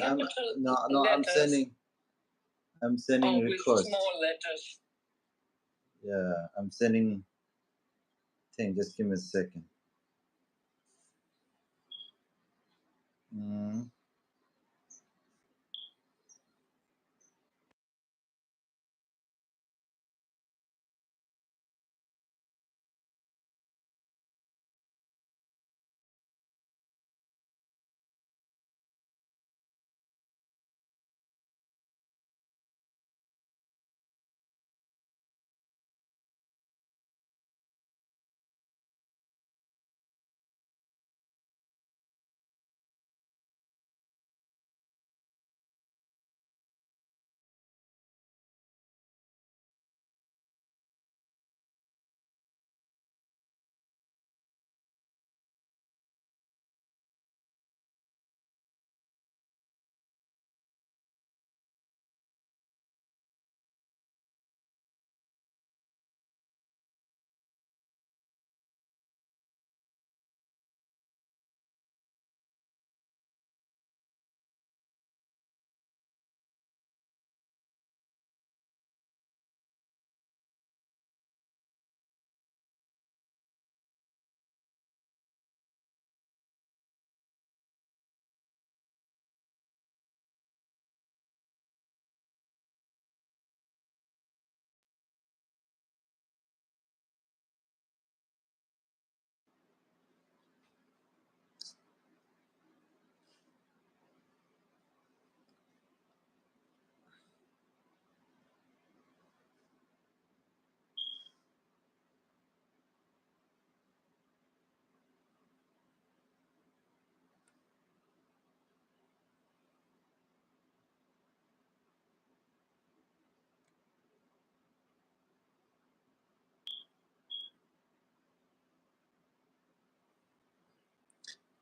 I'm no, I'm sending request. Small letters. Yeah, I'm sending thing. Just give me a second. Mm.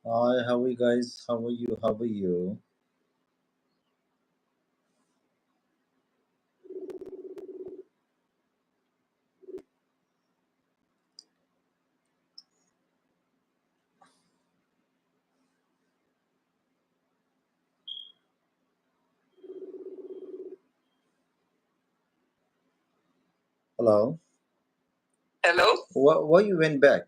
Hi, how are you guys? How are you? How are you? Hello. Hello? Why you went back?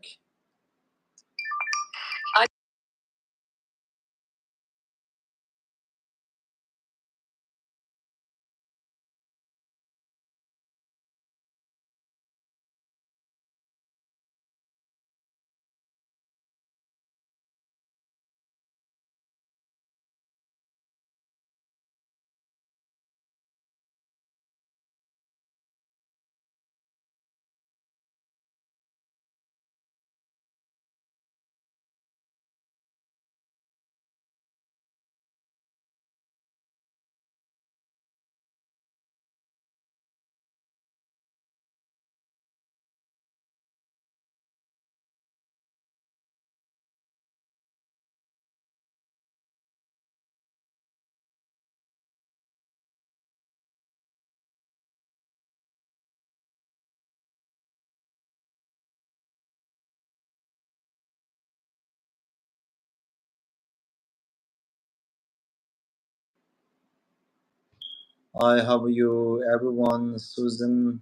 Hi, how are you, everyone? Susan,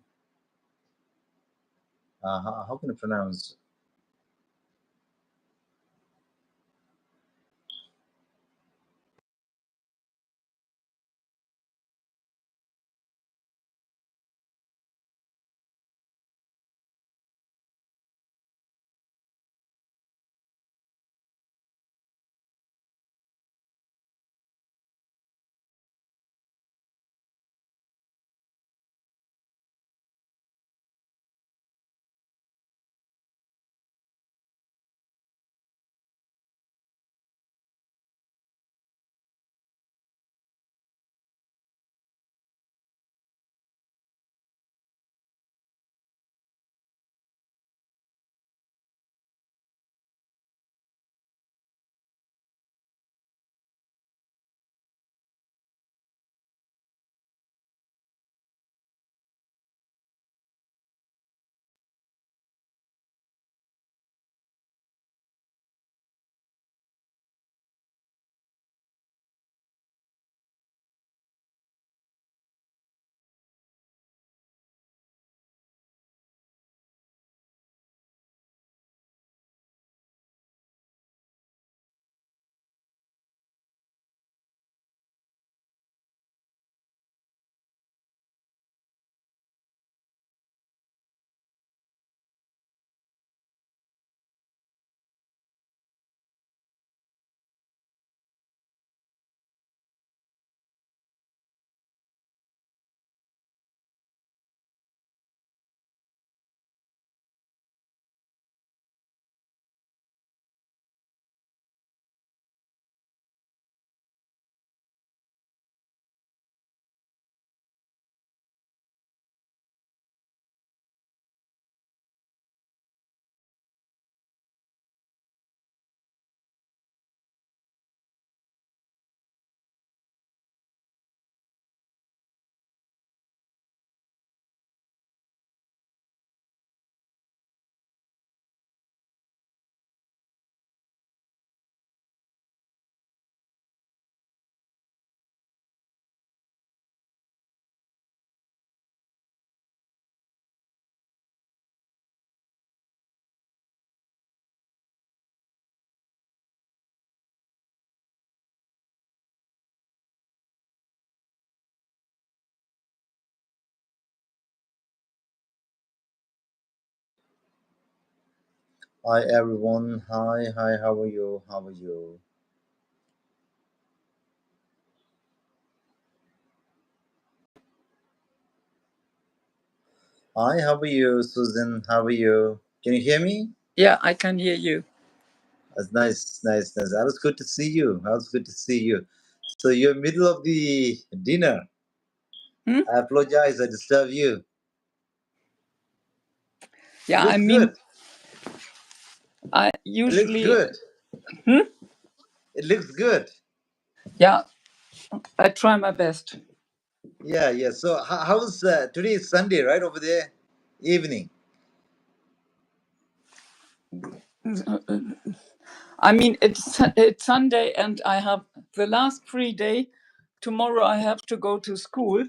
how can I pronounce? Hi everyone. Hi. How are you? How are you? Hi. How are you, Susan? How are you? Can you hear me? Yeah, I can hear you. That's nice. That was good to see you. That was good to see you. So you're middle of the dinner. Hmm? I apologize. I disturbed you. It Yeah, I looks mean, good. I It looks usually, good. hmm? It looks good. Yeah, I try my best. Yeah. So how's today is Sunday, right over there? Evening. I mean, it's Sunday, and I have the last free day. Tomorrow, I have to go to school,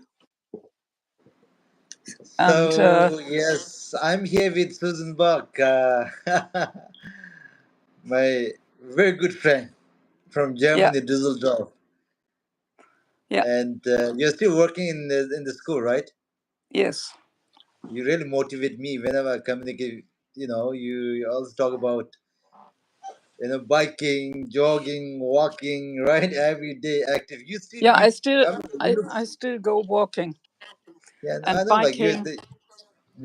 and So yes, I'm here with Susan Buck, my very good friend from yeah, Germany, Düsseldorf, yeah, and you're still working in the school, right? yes, You really motivate me whenever I communicate. You always talk about biking, jogging, walking, right? Every day active. You still yeah. you. I still, I mean, you I, look. I still go walking Yeah, I and know. Like you, biking.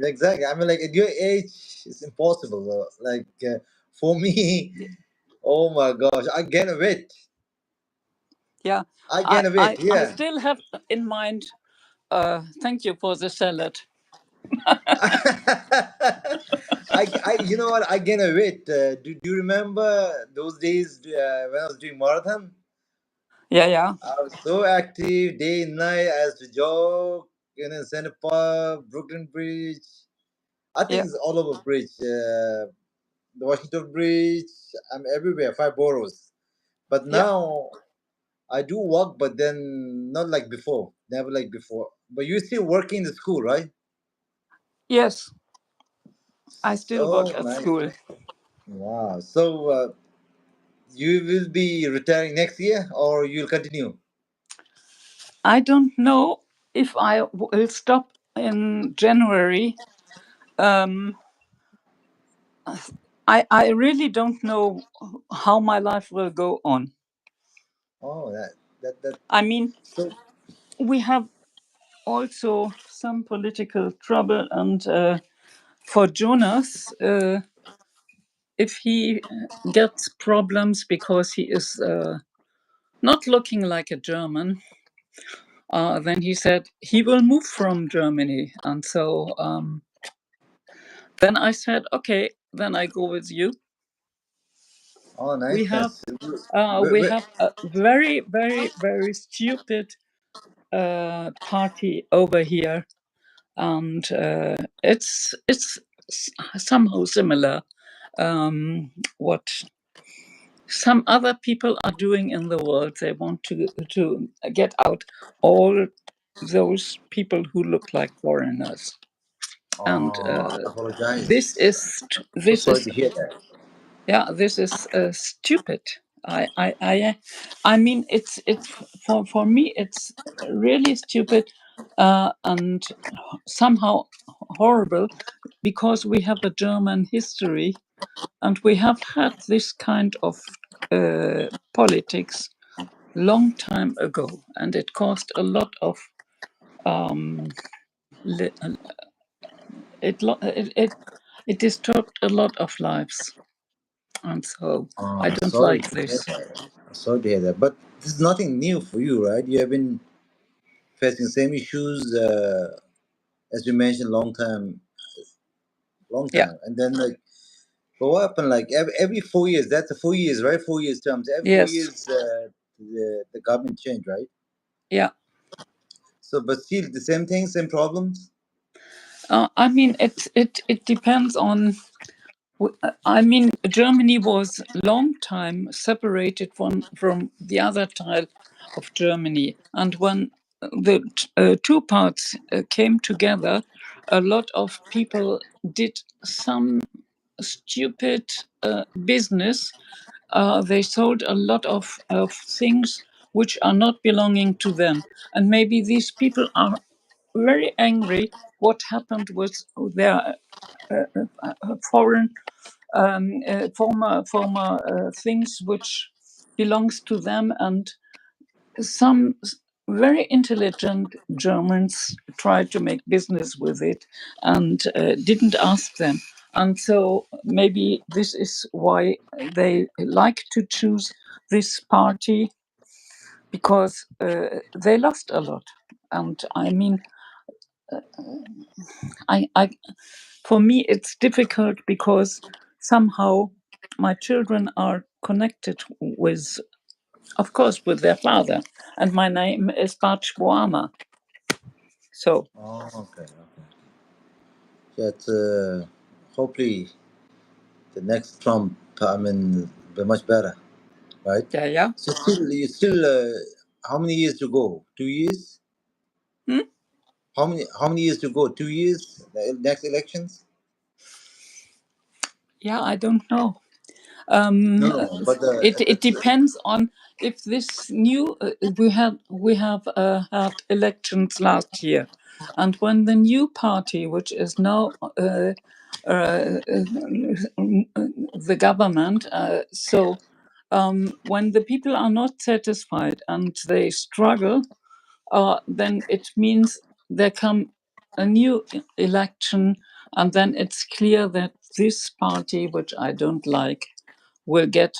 exactly. I mean, like at your age, it's impossible. Like for me, oh my gosh, I gain a weight. Yeah, I I, gain a I, weight. I Yeah. still have in mind. Thank you for the salad. You know what? I gain a weight. Do you remember those days when I was doing marathon? Yeah, yeah, I was so active day and night. I used to jog, Center Park, Brooklyn Bridge. I think yeah, it's all over bridge. The Washington Bridge. I'm everywhere, five boroughs. But yeah. now I do walk, but then not like before. Never like before. But you still working in the school, right? Yes, I still work So at nice. school. Wow. So you will be retiring next year, or you'll continue? I don't know if I will stop in January. Um, I really don't know how my life will go on. Oh, that. I mean, So we have also some political trouble, and for Jonas, if he gets problems because he is not looking like a German, then he said he will move from Germany. And so then I said, okay, then I go with you. oh, We nice, have nice. we have a very, very, very stupid party over here, and it's somehow similar what some other people are doing in the world. They want to get out all those people who look like foreigners, and Oh, I this apologize. is So this sorry is to hear that. yeah, this is stupid. I mean, it's for me, it's really stupid, and somehow horrible, because we have a German history, and we have had this kind of politics long time ago, and it caused a lot of um, li- it disturbed a lot of lives, and so I don't Sorry like to hear this. that. Sorry to hear that. But this is nothing new for you, right? You have been facing same issues, as you mentioned, long Yeah. time. And then like, but what happened? Like every 4 years, that's the 4 years, right? 4 years terms. Every four Yes. years, the government change, right? Yeah. So, but still the same thing, same problems. I mean, it depends on. I mean, Germany was long time separated from the other tile of Germany, and when the two parts came together, a lot of people did some stupid business. They sold a lot of things which are not belonging to them, and maybe these people are very angry what happened with their foreign former things which belongs to them, and some very intelligent Germans tried to make business with it and didn't ask them. And so maybe this is why they like to choose this party, because they lost a lot. And I mean, I for me it's difficult because somehow my children are connected with, of course, with their father, and my name is Bach Boama. So Oh, okay, okay. That hopefully the next Trump, I mean, be much better, right? yeah, yeah. So still, how many years to go? 2 years? Hmm? How many years to go? 2 years? The next elections? Yeah, I don't know. No, no, but It depends on if this new we have had elections last year, and when the new party, which is now the government, when the people are not satisfied and they struggle, then it means there come a new election, and then it's clear that this party, which I don't like, will get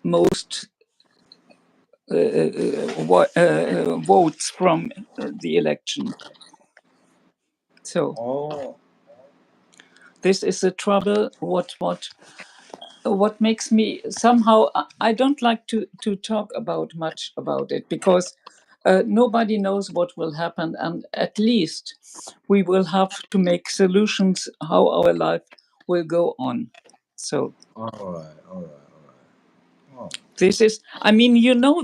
most votes from the election. So oh, this is the trouble. What makes me somehow, I don't like to talk about much about it, because nobody knows what will happen, and at least we will have to make solutions how our life will go on. So all right, all right, all right. Oh, this is, I mean,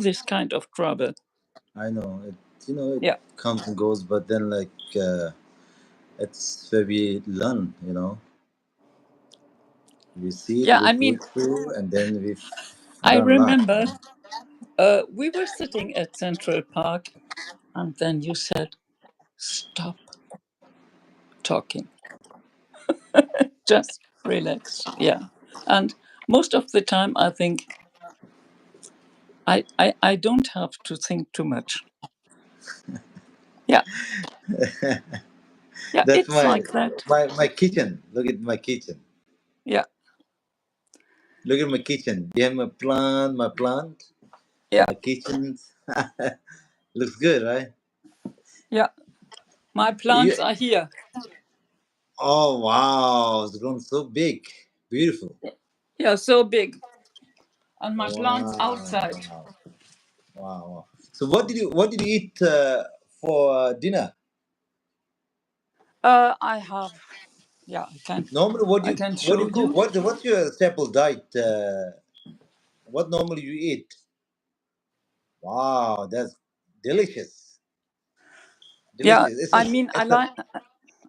this kind of trouble. I know it. It Yeah, comes and goes, but then like it's where we learn. We see it, yeah, we I go mean, through, and then we I learn a lot. remember we were sitting at Central Park, and then you said, "Stop talking, just relax." Yeah, and most of the time, I think I don't have to think too much. Yeah, yeah, That's it's my like that. my kitchen. Look at my kitchen. Yeah, Look at my kitchen. You have my plant, yeah, my kitchen. Looks good, right? yeah. My You, plants are here. oh wow, it's grown so big, beautiful. Yeah, so big, and my plants Wow, outside. wow, wow. So what did you eat for dinner? I have. Yeah, Normally, I can what do show you cook? you. What's your staple diet? What normally you eat? Wow, that's delicious. Yeah, Delicious. I mean, It's a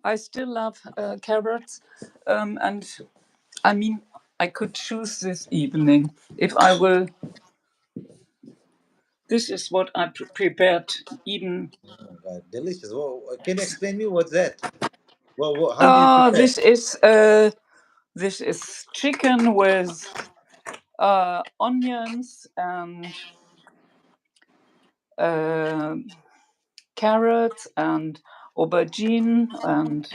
I still love carrots, and I mean, I could choose this evening if I will. This is what I prepared. Even oh my God, delicious. Well, can you explain me what's that? Well, how do you prepare? this is chicken with onions and uh, carrots and aubergine and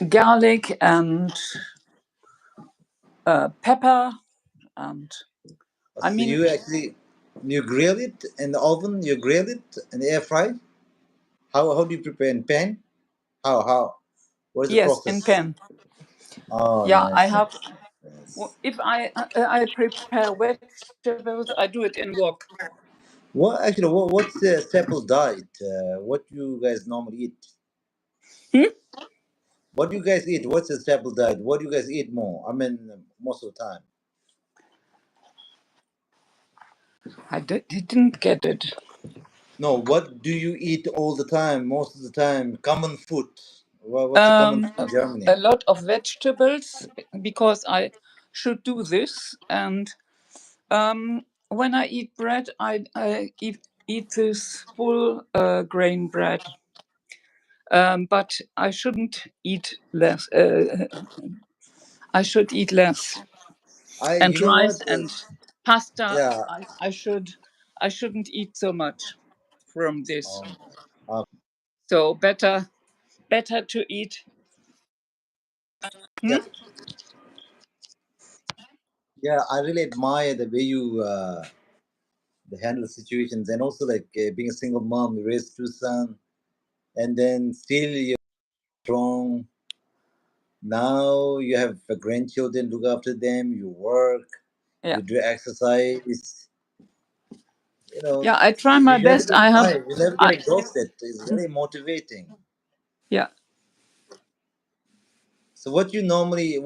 garlic and pepper, and I So mean, you grill it in the oven. You grill it in the air fry. How do you prepare in pan? How? What is the yes, in process? pan. Oh, Yeah, I nice, have. nice. Yes. If I prepare vegetables, I do it in wok. What's the staple diet? What you guys normally eat? Hmm? What do you guys eat? What's the staple diet? What do you guys eat more? I mean, most of the time. Didn't get it. No, what do you eat all the time, most of the time? Common food. What's a common food in Germany? A lot of vegetables, because I should do this. And when I eat bread, I eat this full grain bread. But I shouldn't eat less. I should eat less, and you know what? rice and pasta. Yeah. I shouldn't eat so much from this. Um, uh, So better to eat. yeah. Hmm? Yeah. I really admire the way you handle situations, and also like being a single mom, you raise two sons, and then still you're strong. Now you have grandchildren, look after them. You work, Yeah, you do exercise. You know, yeah. I try my you have a best. good I have. time. You never get I exhausted. It's very motivating. yeah. So what you normally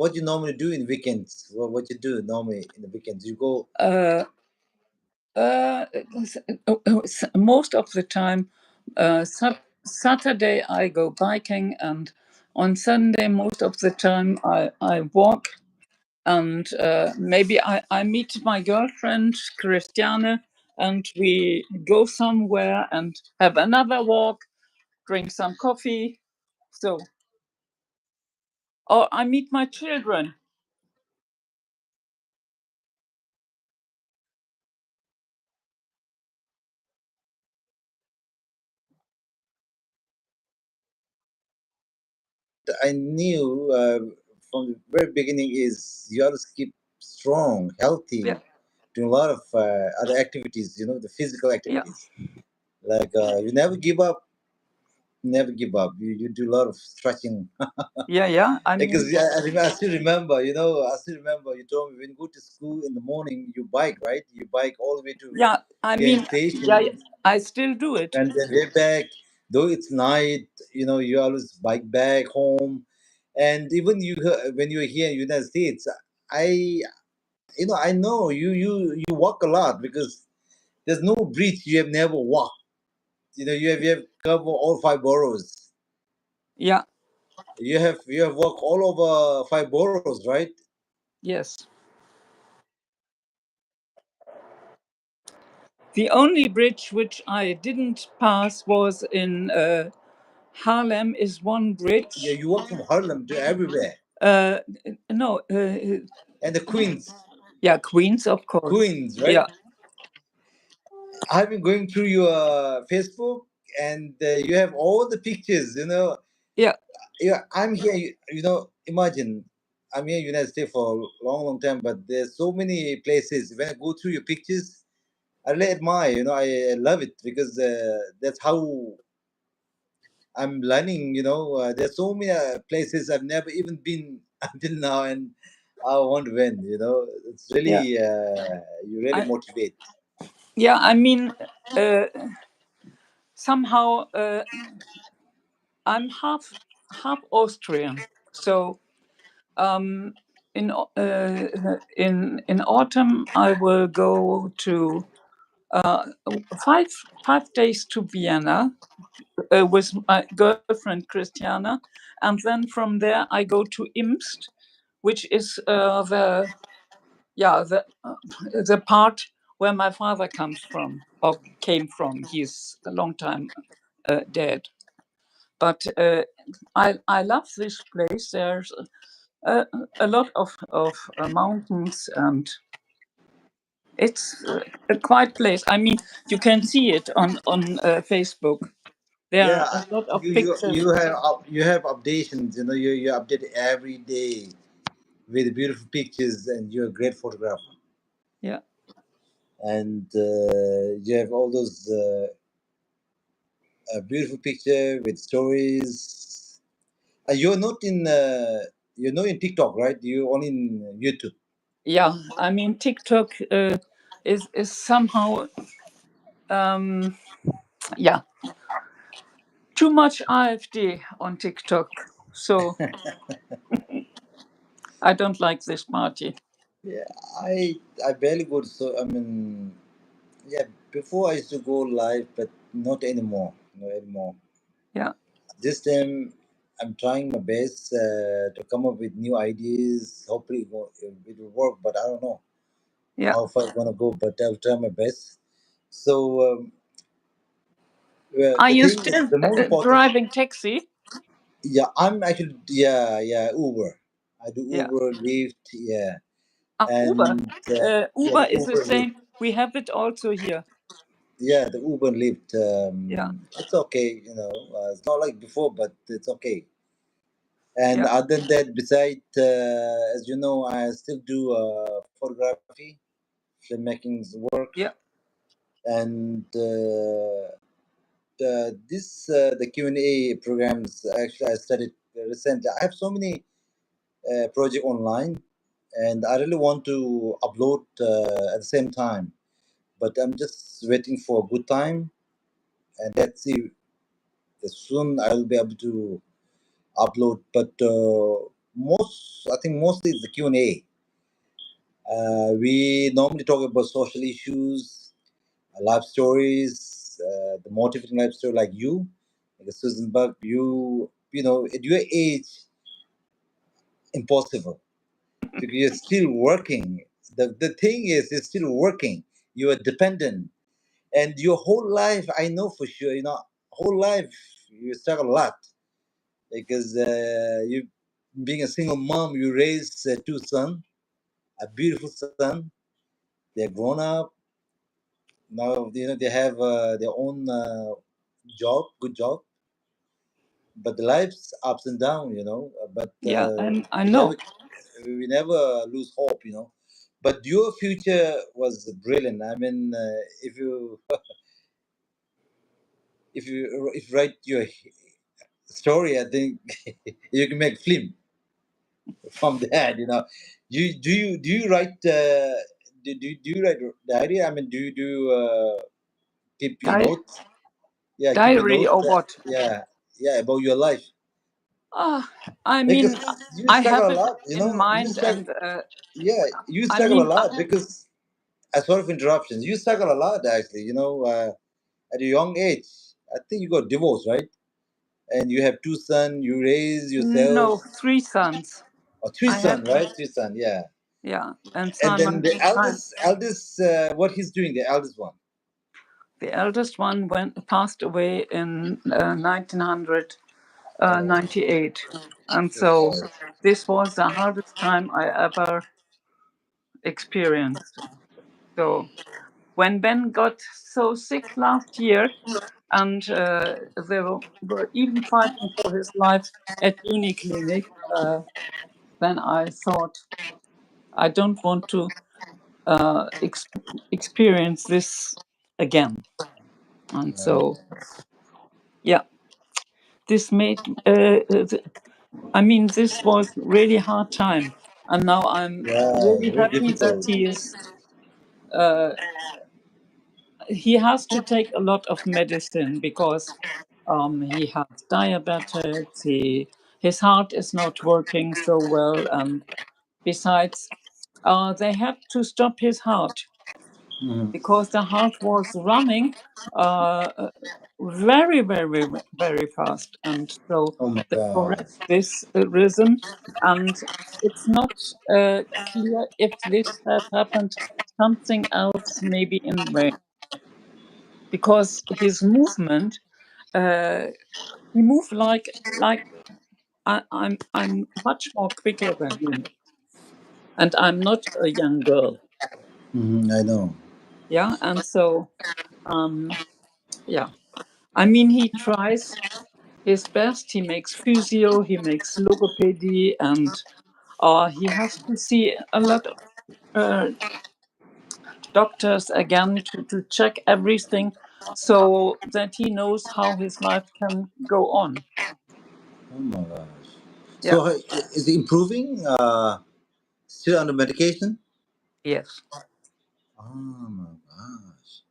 do in weekends? What you do normally in the weekends? You go. Uh, uh, Most of the time, Saturday I go biking, and on Sunday most of the time I walk, and maybe I meet my girlfriend Christiane, and we go somewhere and have another walk, drink some coffee. So, or I meet my children. I knew from the very beginning is you always keep strong, Yeah, healthy, doing a lot of other activities. You know, the physical yeah, activities. Like you never give up. Never give up. You do a lot of stretching. yeah, yeah. I mean, Because yeah, I still remember. You know, I still remember. You told me when you go to school in the morning, you bike, right? You bike all the way to yeah, I train mean, yeah, station, I still do it. and then way back. Though it's night, you know, you always bike back home, and even when you're here in United States, I I know you walk a lot because there's no bridge you have never walked. You know, you have covered all five boroughs. Yeah, You have walked all over five boroughs, right? yes. The only bridge which I didn't pass was in Harlem. Is one Yeah, bridge. you walk from Harlem to everywhere, Uh, no, and the yeah, Queens, of course. Queens, right? Yeah, I've been going through your Facebook, and you have all the pictures. You know, yeah, yeah, I'm here. Imagine I'm here in United States for a long, long time, but there's so many places. When I go through your pictures, I really admire. I love it because that's how I'm learning. There's so many places I've never even been until now, and I want to win. It's yeah. really you really I motivate. yeah. I mean, uh, somehow I'm half Austrian, so um, in autumn I will go to uh, five 5 days to Vienna with my girlfriend Christiana, and then from there I go to Imst, which is the part where my father comes from or came from. He's a long time dead, but I love this place. There's a, a lot of mountains, and it's a quiet place. I mean, you can see it on Facebook. There Yeah, are a lot of you pictures. have you have updations. You update every day with beautiful pictures, and you're a great photographer. Yeah, And you have all those beautiful picture with stories. You're not in TikTok, right? You're only in YouTube. yeah. I mean, TikTok is somehow yeah, too much AfD on TikTok. So I don't like this party. Yeah, I barely go. So I mean, yeah. Before I used to go live, but not anymore. Not anymore. Yeah, This time, I'm trying my best to come up with new ideas. Hopefully, it will work, but I don't know yeah. how far it's gonna go. But I'll try my best. So, well, Are the you thing is, still the most important. driving taxi? Yeah, I'm actually, yeah, Uber. I do Yeah. Uber, Lyft, yeah, Uber. and yeah, Uber the is the Uber, Lyft. same. We have it also here. Yeah, the Uber and Lyft. Yeah. It's okay, it's not like before, but it's okay. And Yeah. other than that, beside, as you know, I still do photography, filmmaking work, Yeah. and the Q&A programs. Actually, I studied recently. I have so many project online, and I really want to upload at the same time. But I'm just waiting for a good time, and let's see. Soon I'll be able to upload. But I think mostly it's the Q&A. We normally talk about social issues, life stories, the motivating life story like you, like Susan Buck. At your age, impossible because you're still working. The thing is, you're still working. You are dependent, and your whole life, I know for sure. Whole life you struggle a lot because you being a single mom, you raise two sons, a beautiful son. They're grown up now. They have their own job, good job, but the life's ups and down. But Yeah. And I we never know. we never lose hope. But your future was brilliant. I mean, if you write your story, I think you can make film from that. Do you write do you write diary? I mean, do you keep your Di- notes? Yeah, keep your diary notes. or what? Yeah, about your life Ah, I because mean, you I struggle have a it lot. in You mind, struggle. and Yeah, you I struggle a mean, lot because as sort of interruptions, you struggle a lot actually. At a young age, I think you got divorced, right? And you have two sons. You raise yourself, no, three sons. or three I had, sons, right? Three sons, yeah. yeah, and And then Simon. the eldest, what he's doing, the eldest one. The eldest one passed away in 1998, and So so sorry. this was the hardest time I ever experienced. So when Ben got so sick last year, and they were even fighting for his life at uni clinic, then I thought I don't want to experience this again. And so, yeah, this made. I mean, this was really hard time, and now I'm Yeah, really very happy that difficult. uh, he has to take a lot of medicine because he has diabetes. His heart is not working so well, and besides, they had to stop his heart Mhm. because the heart was running very, very, very fast. And so Oh my they God. correct this rhythm. And it's not clear if this had happened something else, maybe in brain, because his movement, uh, he moved like I'm much more quicker than him, and I'm not a young girl. I know. Yeah, and so yeah, I mean he tries his best. He makes physio, he makes logopedy, and he has to see a lot of doctors again to check everything so that he knows how his life can go on. Oh my gosh. Yeah, So is he improving? Still under medication? yes, Oh my gosh.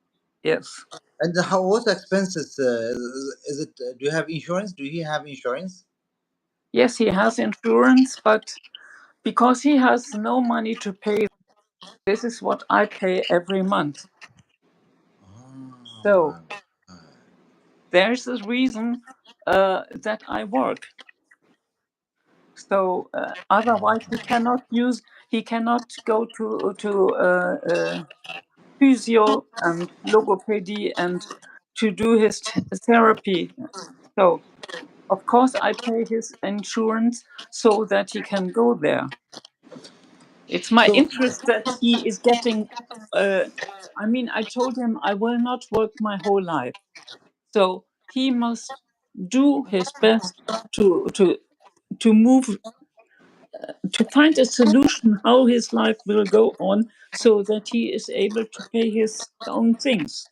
yes. And what's the expenses? Is it? Do you have insurance? Do he have insurance? Yes, he has insurance, but because he has no money to pay, this is what I pay every month. Oh So my God. there's a reason that I work. So otherwise, he cannot go to physio and logopedy and to do his therapy. So Of course, I pay his insurance so that he can go there. It's my So, interest that he is getting. Uh, I mean, I told him I will not work my whole life, so he must do his best to move, to find a solution how his life will go on, so that he is able to pay his own things.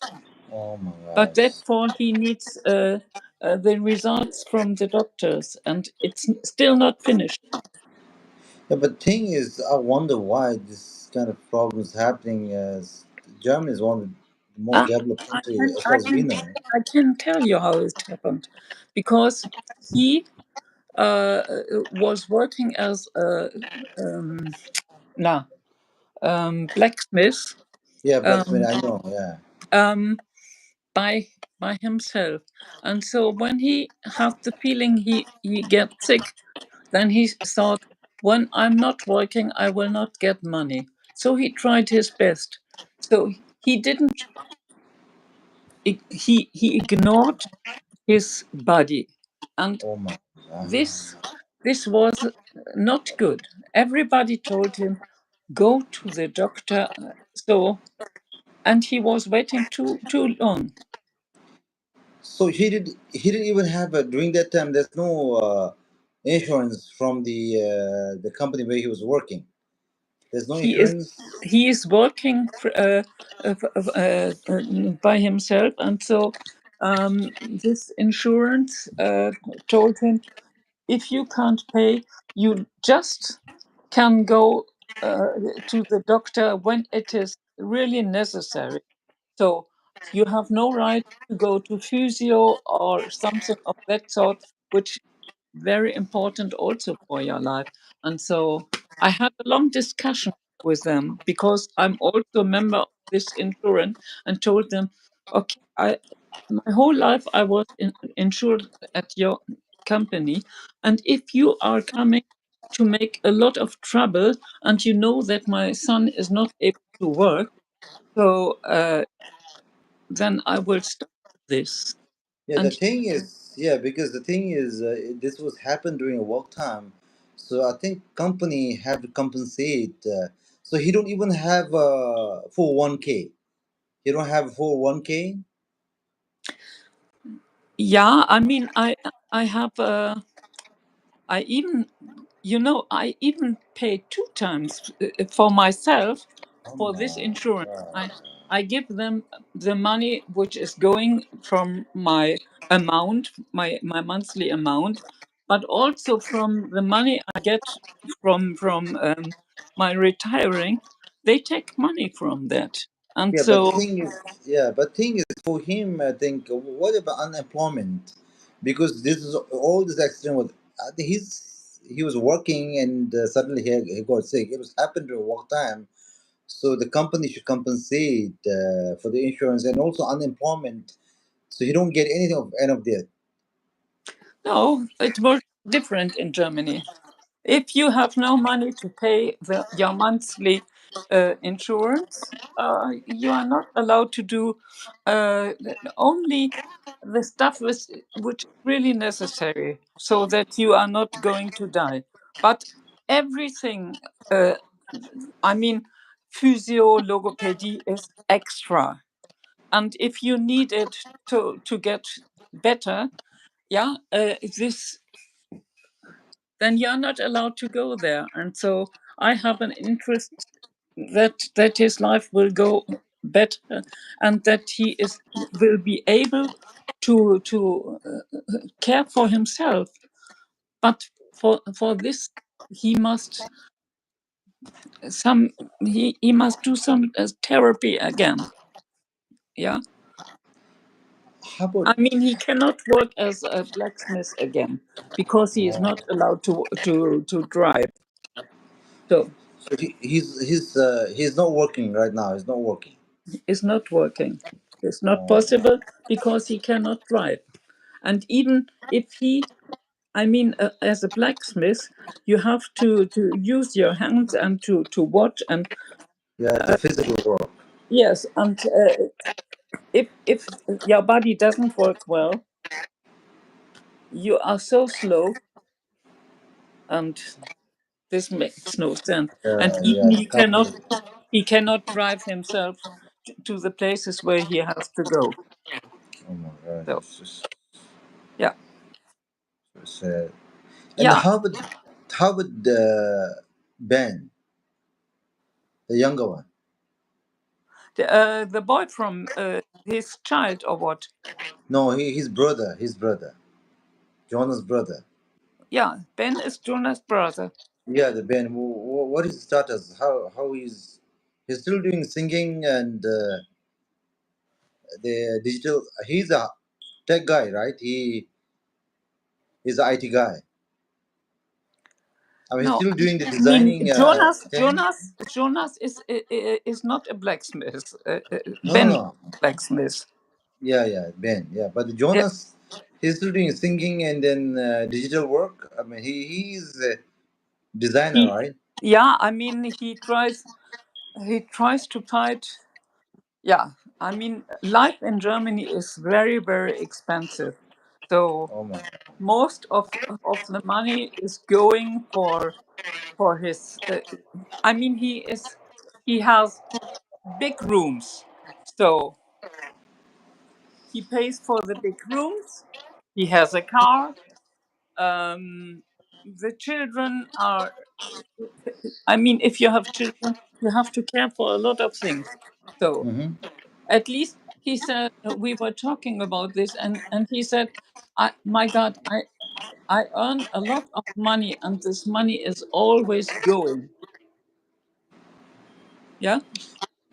oh my But God. therefore, he needs the results from the doctors, and it's still not finished. Yeah, but thing is, I wonder why this kind of problem is happening. As Germany is one of the most Ah, developed I country, can, as far I as we can, know. I can tell you how it happened, because he uh, was working as a um, nah, blacksmith, Yeah, blacksmith, um, I know. Yeah. um, by himself, and so when he had the feeling he gets sick, then he thought, when I'm not working, I will not get money. So he tried his best. So he didn't. He ignored his body, and Oh my God. this this was not good. Everybody told him, go to the doctor. So, and he was waiting too long. So he didn't even have a, during that time. There's no insurance from the company where he was working. There's no He is insurance. he is working by himself, and so this insurance told him, if you can't pay, you just can go uh, to the doctor when it is really necessary. So you have no right to go to physio or something of that sort, which very important also for your life. And so I had a long discussion with them, because I'm also a member of this insurance, and told them, okay, my whole life I was insured at your company, and if you are coming to make a lot of trouble, and you know that my son is not able to work, so then I will stop this. Yeah, the And thing is, yeah, because the thing is, this was happened during a work time, so I think company have to compensate. So he don't even have 401k. He don't have 401k. yeah, I mean, I have I even, I even pay two times for myself Oh for my this insurance. God. I give them the money which is going from my amount, my monthly amount, but also from the money I get from my retiring. They take money from that, and Yeah, but so thing is, yeah, but thing is, for him, I think, what about unemployment? Because this is all this accident was, I think he was working and suddenly he got sick. It was happened during work time, so the company should compensate for the insurance and also unemployment, so he don't get anything of end of that. no, it works different in Germany. If you have no money to pay your monthly insurance, you are not allowed to do only the stuff which is really necessary, so that you are not going to die. But everything, I mean, physio, logopedy is extra. And if you need it to get better, yeah, this then you're not allowed to go there. And so I have an interest that his life will go better, and that he is will be able to care for himself. But for this, he must some he must do some therapy again. Yeah, How about I mean, he cannot work as a blacksmith again, because he is not allowed to drive. So so he's not working right now. He's not working. is not working. It's not Oh, possible, because he cannot drive. And even if he, I mean, as a blacksmith, you have to use your hands and to watch. And yeah, it's a physical work. yes, and if your body doesn't work well, you are so slow, and this makes no sense. And even Yeah, completely. he cannot drive himself to the places where he has to go. Oh my God, So it's just yeah, so sad. And yeah. how about Ben, the younger one? The boy from his child or what? No, his brother, Jonah's brother. Yeah, Ben is Jonah's brother. Yeah, the Ben. What is his status? How he's still doing singing and the digital. He's a tech guy, right? He's an IT guy. I mean, he's No, still doing the I mean designing thing. Jonas is not a blacksmith. No, no, Ben no. blacksmith. Yeah, yeah, Ben. Yeah, but Yeah, Jonas, he's still doing singing and then digital work. I mean, he's a designer, he right? yeah. I mean he tries to fight. Yeah, I mean life in Germany is very very expensive. So Oh my. most of the money is going for his. I mean he has big rooms. So he pays for the big rooms. He has a car. The children are, I mean, if you have children, you have to care for a lot of things. So Mm-hmm. at least he said, we were talking about this, and he said, my God, I earn a lot of money, and this money is always going. Yeah,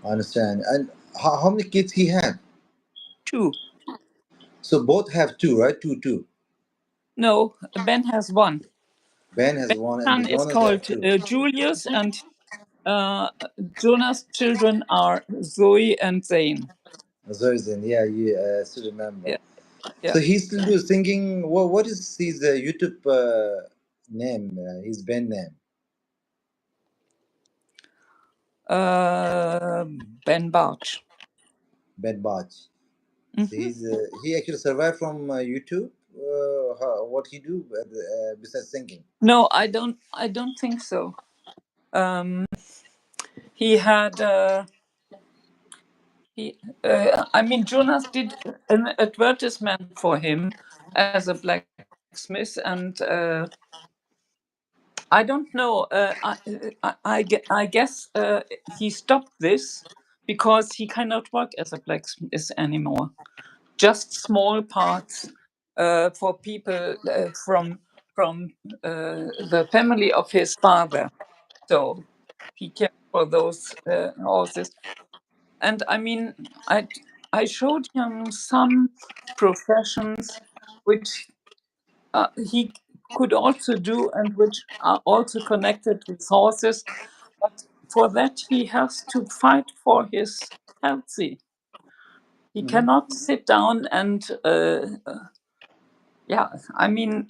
I understand. And how many kids he had? two. So both have two, right? Two. No, Ben has one. Ben has one, and the Son is Jonas have called two. Julius, and uh, Jonas' children are Zoe and Zane. Zoizin, yeah, you still remember. Yeah, So yeah. he still do singing. What is his YouTube name? His band name? Uh, Ben Barch. Ben Bach. So Hmm. he actually survived from YouTube. What he do besides singing? No, I don't. I don't think so. Um, he had. He. I mean, Jonas did an advertisement for him as a blacksmith, and I don't know. I guess he stopped this because he cannot work as a blacksmith anymore. Just small parts for people from the family of his father. So he cared for those horses. And I mean, I showed him some professions which he could also do and which are also connected with horses. But for that, he has to fight for his healthy. He Hmm. cannot sit down and yeah. I mean,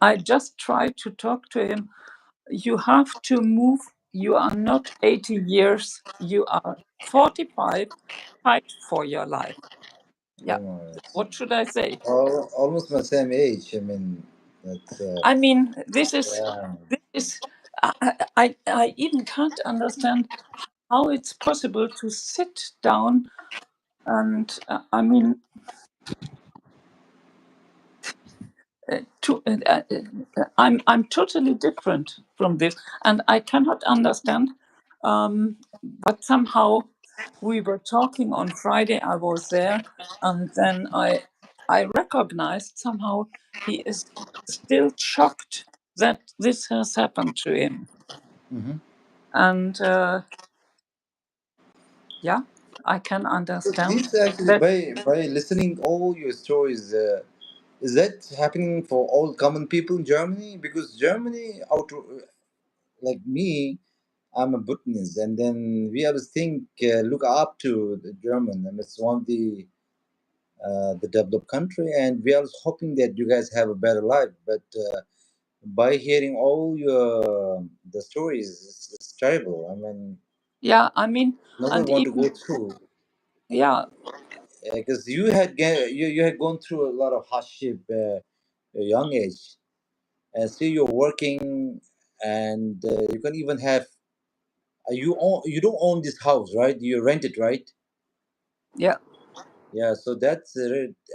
I just try to talk to him. You have to move. You are not 80 years. You are 45. Fight for your life. Oh Yeah. my. What should I say? Almost my same age. I mean, that's I mean, this is yeah. this is. I even can't understand how it's possible to sit down and I mean I'm totally different from this, and I cannot understand. But somehow we were talking on Friday. I was there, and then I recognized somehow he is still shocked that this has happened to him, Hmm. and yeah, I can So understand this actually that. by listening all your stories, is that happening for all common people in Germany? Because Germany, like me, I'm a Bhutanese, and then we always think, look up to the German, and it's one of the developed country, and we are hoping that you guys have a better life. But by hearing all your the stories, it's terrible. I mean, Yeah, I mean, nobody and want to even go through. yeah, because you had gone through a lot of hardship at a young age, and still you're working, and you can even have you don't own this house, right? You rent it, right? Yeah. Yeah, so that's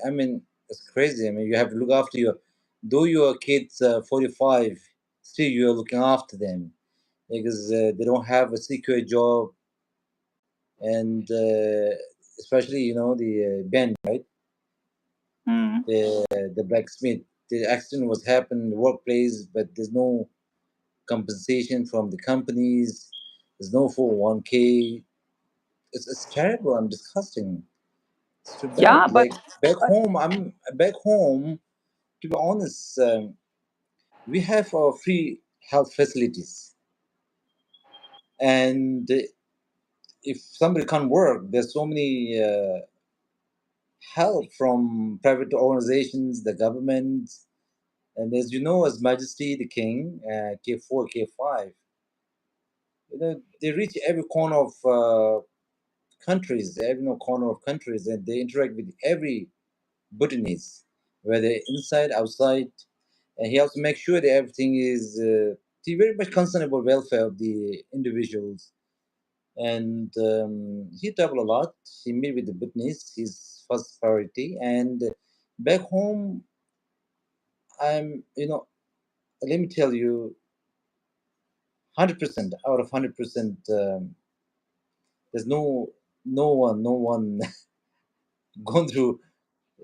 I mean, it's crazy. I mean, you have to look after your, though your kids 45, still you're looking after them because they don't have a secure job, and especially the Ben, right? Mm. The blacksmith. The accident was happened in the workplace, but there's no compensation from the companies. There's no 401k. It's terrible and disgusting. It's too bad. Yeah, Like but back home. To be honest, we have our free health facilities, and if somebody can't work, there's so many help from private organizations, the government, and as you know, His Majesty the King, K4, K5, they reach every corner of countries, every corner of countries, and they interact with every Bhutanese, whether inside, outside, and he also makes sure that everything is. He very much concerned about welfare of the individuals, and he travel a lot. He meet with the Bhutanese, his first priority, and back home, I'm let me tell you, 100% out of 100%. There's no one gone through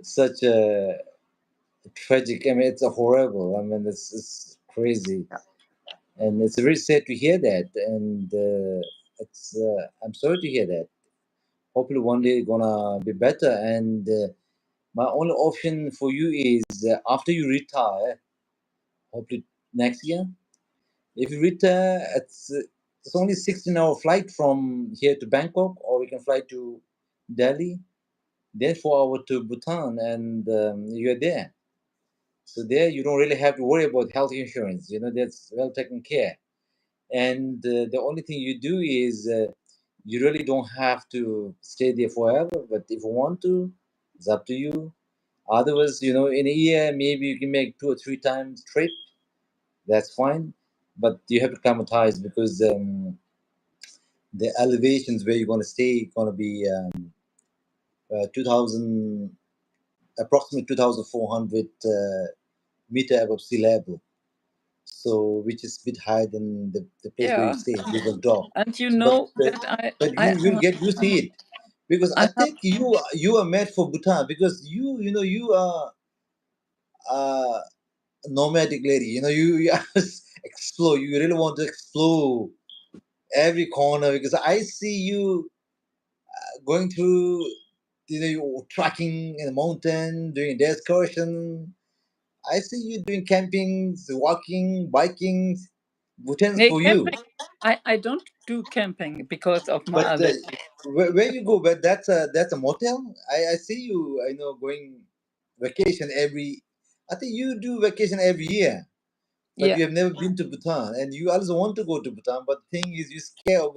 such a tragic. I mean, it's a horrible. I mean, it's crazy, and it's very sad to hear that. And it's I'm sorry to hear that. Hopefully, one day gonna be better. And my only option for you is after you retire, hopefully next year. If you retire, it's only 16-hour flight from here to Bangkok, or we can fly to Delhi, then 4 hour to Bhutan, and you're there. So there, you don't really have to worry about health insurance. That's well taken care. And the only thing you do is you really don't have to stay there forever. But if you want to, it's up to you. Otherwise, in a year, maybe you can make 2 or 3 times trip. That's fine. But you have to climatize because the elevations where you're going to stay going to be 2000, approximately 2,400 meter above sea level. So, which is a bit higher than the place where you yeah, stay. You will drop. and you So, but know that but you'll get used to it because I I have think you are made for Bhutan because you are a nomadic lady. You explore. You really want to explore every corner because I see you going through, you trekking in the mountain, doing the excursion. I see you doing campings, walking, biking. Bhutan's no for you. camping. I don't do camping because of my But allergy. where you go, but that's a motel. I see you. I know going vacation every. I think you do vacation every year, but Yeah, you have never been to Bhutan, and you also want to go to Bhutan. But the thing is, you scare of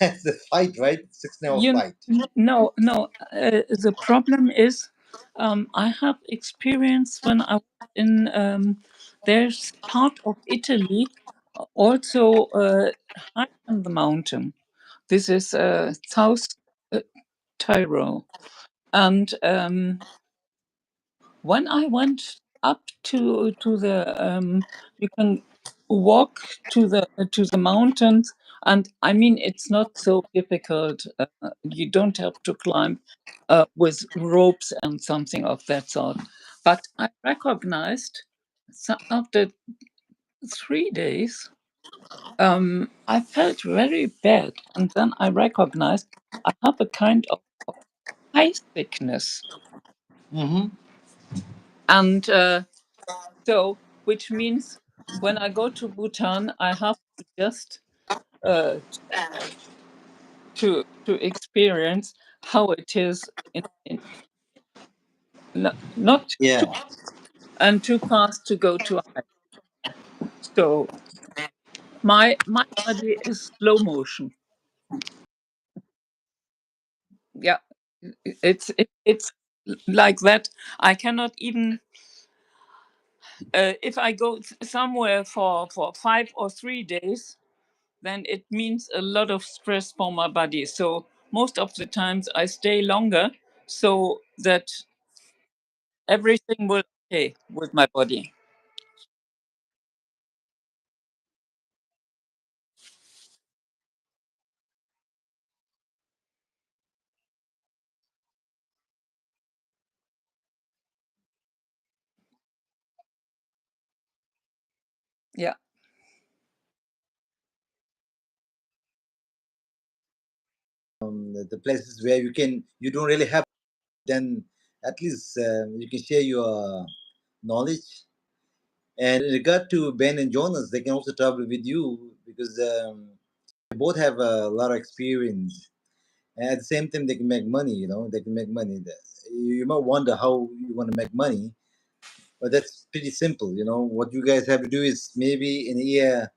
the flight, right? 6 hour you flight. no no. The problem is, I have experience when I was in. There's part of Italy, also high on the mountain. This is South uh, Tyrol, and when I went up to the you can walk to the mountains, and I mean it's not so difficult. You don't have to climb with ropes and something of that sort. But I recognized after 3 days, I felt very bad, and then I recognized I have a kind of high sickness, Mm-hmm. and so, which means when I go to Bhutan, I have to just uh, to experience how it is in not too Yeah. and too fast to go to high. So my body is slow motion. Yeah, it's like that. I cannot even if I go somewhere for 5 or 3 days, then it means a lot of stress for my body. So most of the times I stay longer so that everything will okay with my body. Yeah. The places where you don't really have, then at least you can share your knowledge. And in regard to Ben and Jonas, they can also travel with you because they both have a lot of experience. And at the same time, they can make money. They can make money. You might wonder how you want to make money, but that's pretty simple. What you guys have to do is maybe in a year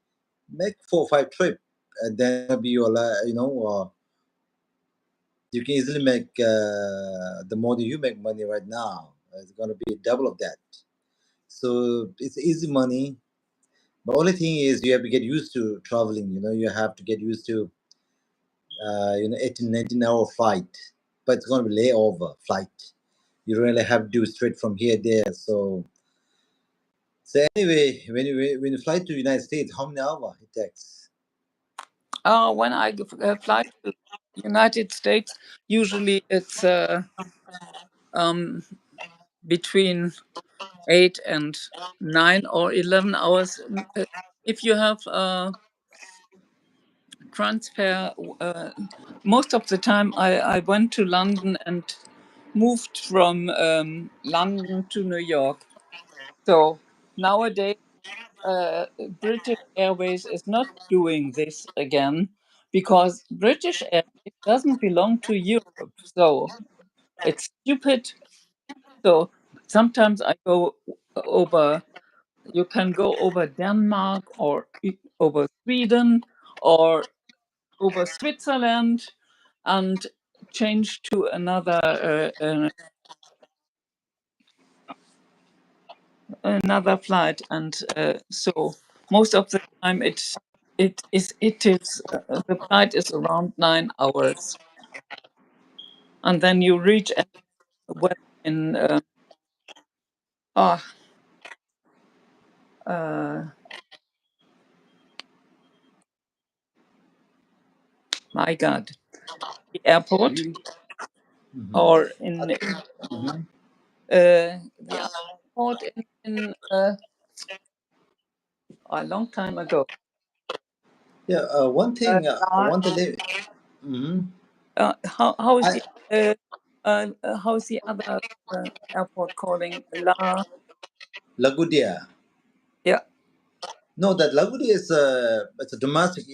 make 4 or 5 trips, and then be your you can easily make the more that you make money right now. It's gonna be double of that. So it's easy money. The only thing is you have to get used to traveling. You have to get used to 18, 19 hour flight, but it's gonna be layover flight. You don't really have to do straight from here there. So anyway, when you fly to United States, how many hours it takes? When I fly to United States, usually it's um, between 8 and 9 or 11 hours. If you have transfer, most of the time I went to London and moved from London to New York. So nowadays, British Airways is not doing this again because British Airways doesn't belong to Europe. So it's stupid. So sometimes I go over, you can go over Denmark or over Sweden or over Switzerland and change to another flight. And so most of the time it is the flight is around 9 hours, and then you reach well in oh uh, my God, the airport You, Mhm. or in Mhm. the airport in a long time ago. Yeah. La, One thing. Mhm. how is I, the how's the other airport calling? La, LaGuardia. yeah, No, that LaGuardia is it's a domestic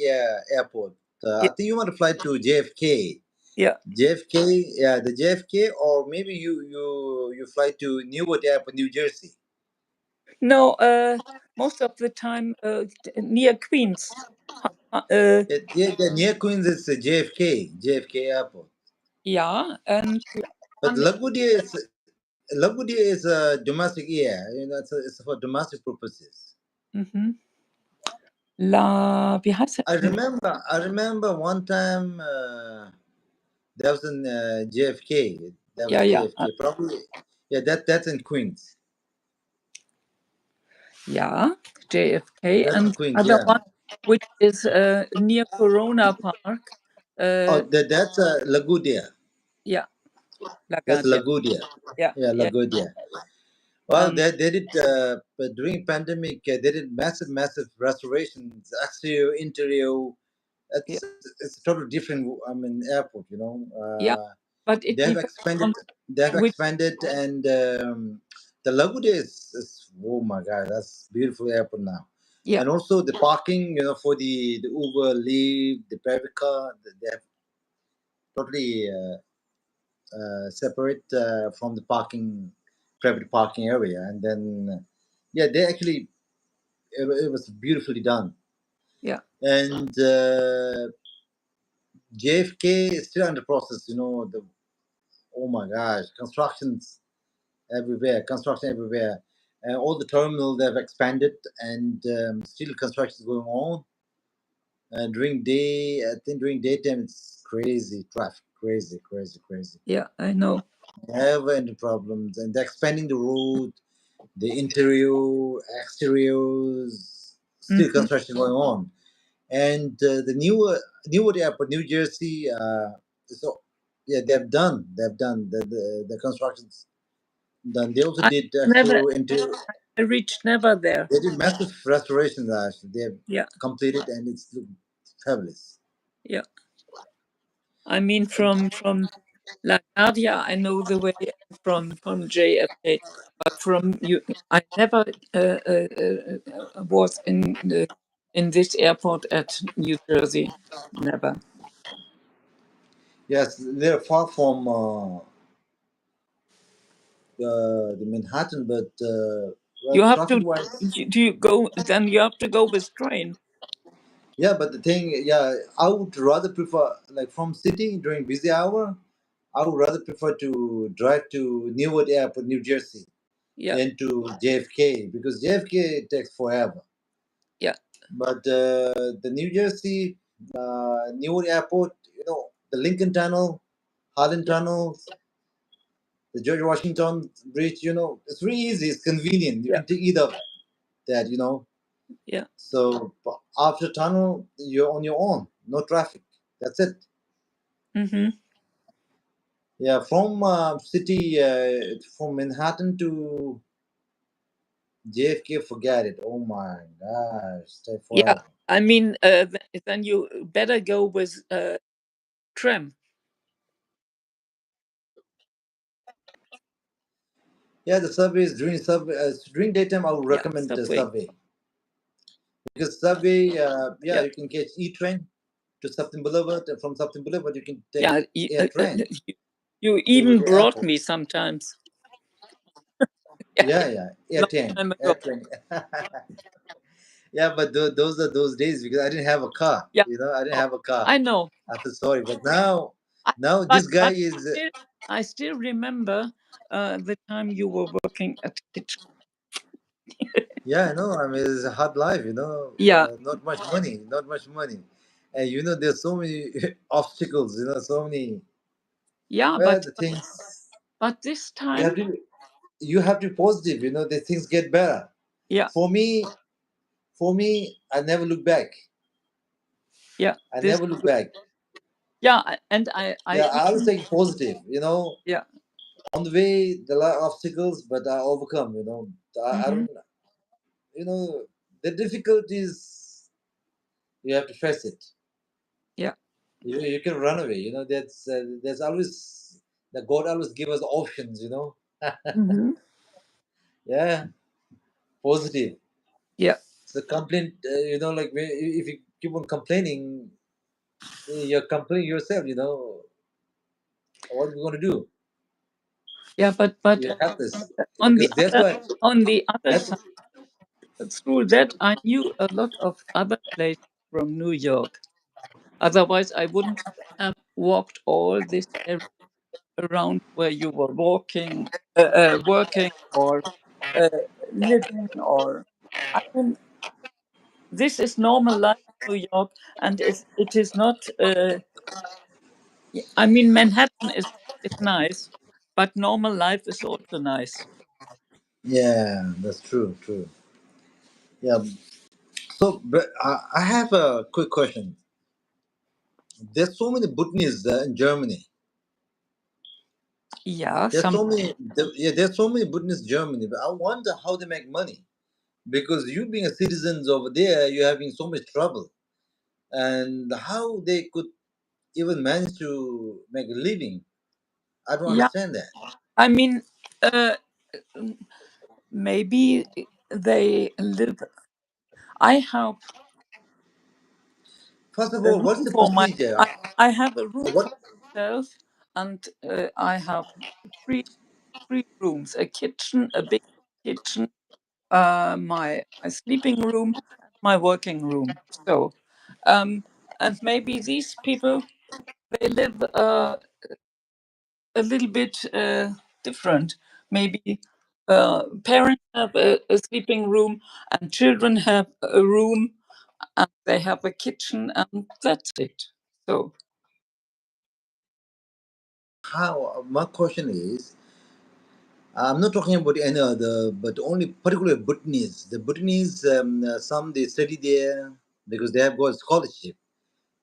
airport. I yeah, think you want to fly to JFK. yeah. JFK, yeah, the JFK, or maybe you fly to Newark Airport, New Jersey. No, most of the time near Queens. Yeah, near Queens is JFK Airport. Yeah, and But LaGuardia is a domestic air. It's for domestic purposes. mhm. La, wie heißt das? I remember one time that was in JFK. That Ja, was ja, JFK. Probably, yeah. That's in Queens. ja, JFK, That's in and Queens. other Yeah. one which is near Corona Park. Oh, Uh, that's LaGuardia. yeah, That's LaGuardia. LaGuardia. Yeah, Yeah, yeah, LaGuardia. Well, and they did but during pandemic. They did massive restorations, exterior, interior. yeah, It's a totally different. I mean, airport. yeah. But it They have depends expanded. on They have which. expanded, and the LaGuardia is oh my god, that's beautiful airport now. Yeah, And also the parking, for the Uber, Lyft, the private car, they have totally separate from the private parking area. And then, yeah, they actually it was beautifully done. yeah, And JFK is still under process. oh my gosh, construction everywhere, and all the terminals they've expanded, and still construction is going on. And during day, I think during daytime it's crazy traffic, crazy, crazy, crazy. Yeah, I know. Never ending problems, and they're expanding the road, the interior, exteriors, still Hmm. construction going on. And the newer airport, New Jersey. So yeah, they've done the constructions done. They also I did never, exterior interior. I reached never there. They did massive restorations actually. They've Yeah, completed, and it's look fabulous. yeah. I mean, from LaGuardia, I know the way from JFK, but from you, I never was in this airport at New Jersey. Never. Yes, they're far from the Manhattan, but well, You have traffic to. wise, Do you go? Then you have to go with train. yeah. But the thing, yeah, I would rather prefer like from city during busy hour. I would rather prefer to drive to Newark Airport, New Jersey, Yeah, than to JFK, because JFK takes forever. yeah, But the New Jersey Newark Airport, the Lincoln Tunnel, Harlan yeah, Tunnel, the George Washington Bridge, it's really easy. It's convenient. You yeah, can take either of that. yeah. So after tunnel, you're on your own. No traffic. That's it. Mm-hmm. Yeah, from city, from Manhattan to JFK, forget it. Oh my gosh, stay Yeah. forever. I mean, then you better go with tram. Yeah, the subway is during daytime. I would Yeah, recommend the subway. subway, because subway, yeah, Yeah, you can catch E train to Something Boulevard, and from Something Boulevard you can take yeah. air train You to even the brought airport. me sometimes. Yeah, Yeah, yeah, air long train, time air ago. train. Yeah, but those are those days because I didn't have a car. Yeah, I didn't oh, have a car. I know. I feel sorry, but now, I, now but this guy is. still, I still remember the time you were working at kitchen. Yeah, I know. I mean, it's a hard life. Yeah, Not much money, not much money, and there's so many obstacles. So many. yeah. Well, the things But this you time, have to you have to be positive. The things get better. yeah, For me, I never look back. yeah. I This, never look back. yeah, and I Yeah, I always even, take positive. yeah. On the way, there are a lot of obstacles, but I overcome. I Hmm. don't. The difficulties, you have to face it. Yeah. You can run away. There's always the God always give us options. Hmm. Yeah, positive. Yeah. So complaint. Like if you keep on complaining, you're complaining yourself. What are we going to do? Yeah, but You're helpless, on the because that's other what on the other that's side, through that I knew a lot of other places from New York. Otherwise, I wouldn't have walked all this area around where you were walking, working, or uh, living. Or I mean, this is normal life in New York, and it is not. I mean, Manhattan is nice, but normal life is also nice. yeah, that's true, true. Yeah. So, but I have a quick question. There's so many Bhutanese in Germany. Yeah, There's some. so many. Yeah, there's so many Bhutanese in Germany. But I wonder how they make money, because you being a citizen over there, you're having so much trouble, and how they could even manage to make a living. I don't Yeah, understand that. I mean, uh, maybe they live. I have First of a all, what's room the for my. procedure? I have a room What? for myself, and I have three three rooms: a kitchen, a big kitchen, my sleeping room, my working room. So, and maybe these people they live a little bit different. Maybe parents have a sleeping room and children have a room and they have a kitchen and that's it. So How my question is, I'm not talking about any other, but only particularly Bhutanese. The Bhutanese, some they study there because they have got scholarship,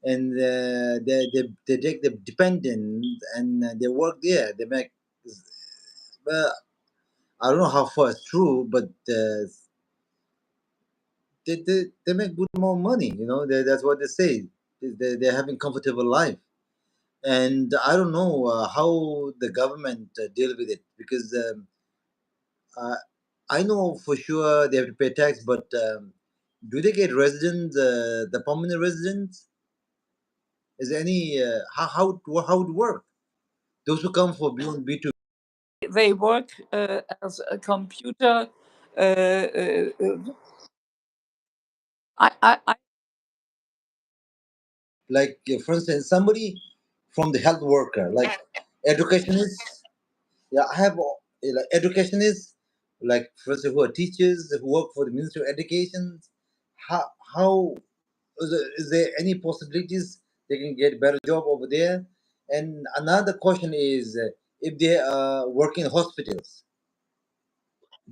and they take the dependent and they work there. They make, well, I don't know how far it's true, but they make good more money. You know, that's what they say. They're having comfortable life, and I don't know how the government deal with it because. Uh, I know for sure they have to pay tax, but do they get residents, the permanent residents? Is there any how it work? Those who come for B2, they work as a computer. I like for instance, somebody from the health worker, like educationists. Yeah, I have like educationists, like for instance, who are teachers who work for the Ministry of Education. How is there any possibilities they can get better job over there? And another question is, if they are working in hospitals,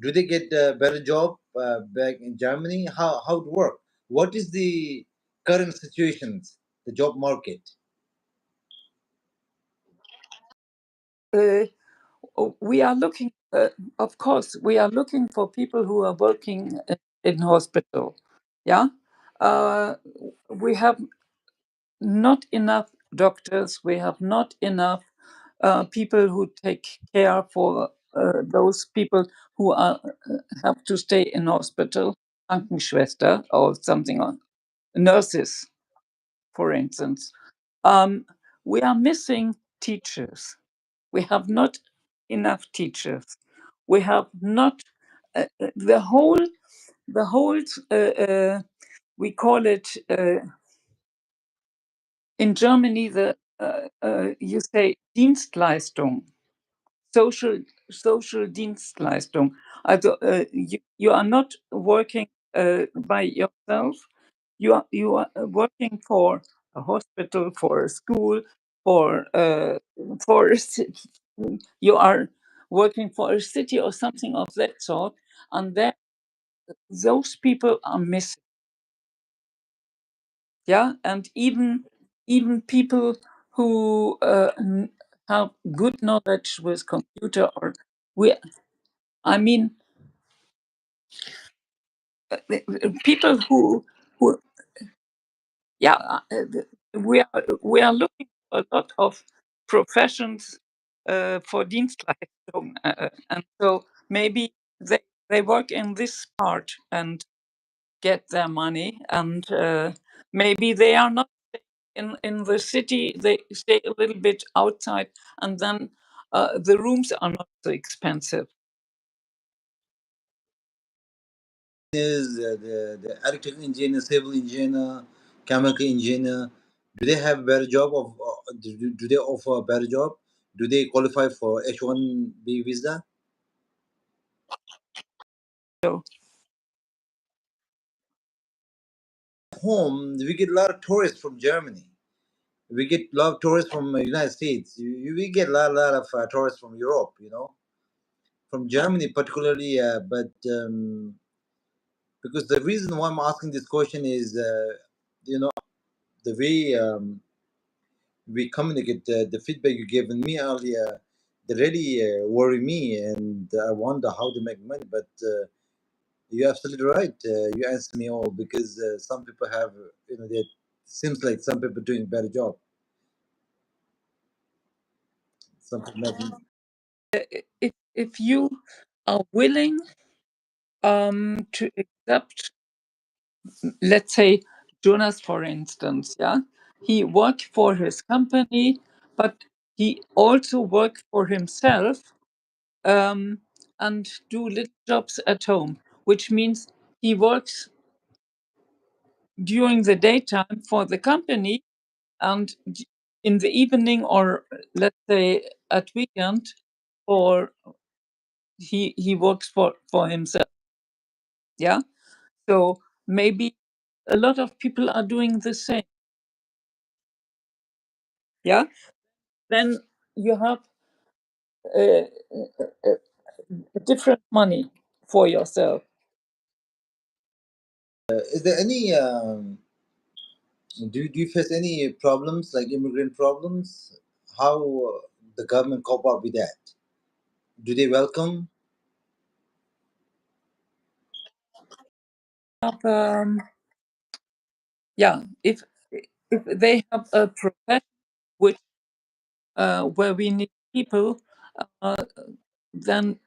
do they get a better job back in Germany? How it work? What is the current situations, the job market? uh, we are looking. Of course, we are looking for people who are working in hospital. Yeah, uh, we have not enough doctors. We have not enough people who take care for those people who are have to stay in hospital, Krankenschwester or something, nurses, for instance. Um, we are missing teachers. We have not enough teachers. We have not the whole we call it in Germany the you say Dienstleistung, social Dienstleistung. Also you are not working by yourself. You are working for a hospital, for a school, for a city. You are working for a city or something of that sort, and that those people are missing. Yeah, and even people who have good knowledge with computer or we I mean people who yeah we are looking for a lot of professions for Dienstleistung, and so maybe they work in this part and get their money, and maybe they are not in the city. They stay a little bit outside, and then the rooms are not so expensive. Is the electrical engineer, civil engineer, chemical engineer? Do they have better job of? Do they offer a better job? Do they qualify for H1B visa? So Home, we get a lot of tourists from Germany. We get a lot of tourists from United States. We get a lot of tourists from Europe. You know, from Germany particularly. But because the reason why I'm asking this question is, you know, the way we communicate, the feedback you given me earlier, they really worry me, and I wonder how to make money. But you're absolutely right. You answer me all because some people have, it seems like some people doing a better job. Some people make. if you are willing to accept, let's say Jonas, for instance, yeah, he worked for his company, but he also worked for himself, um, and do little jobs at home, which means he works during the daytime for the company and in the evening, or let's say at weekend, or he works for himself. Yeah. So maybe a lot of people are doing the same. Yeah. Then you have uh, different money for yourself. Is there any do you face any problems like immigrant problems? How the government cope up with that? Do they welcome? Have, yeah, if they have a profession which where we need people, uh, then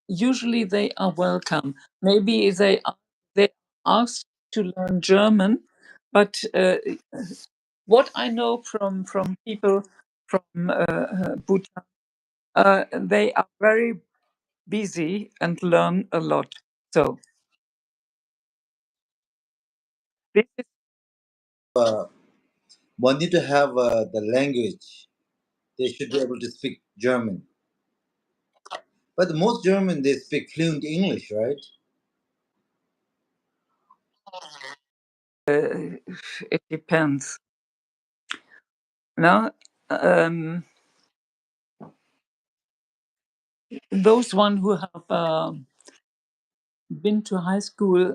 usually they are welcome. Maybe they ask to learn German, but what I know from people from Bhutan, they are very busy and learn a lot. So this is Uh, One need to have the language. They should be able to speak German. But most German they speak fluent English, right? it depends. No, um, those one who have been to high school,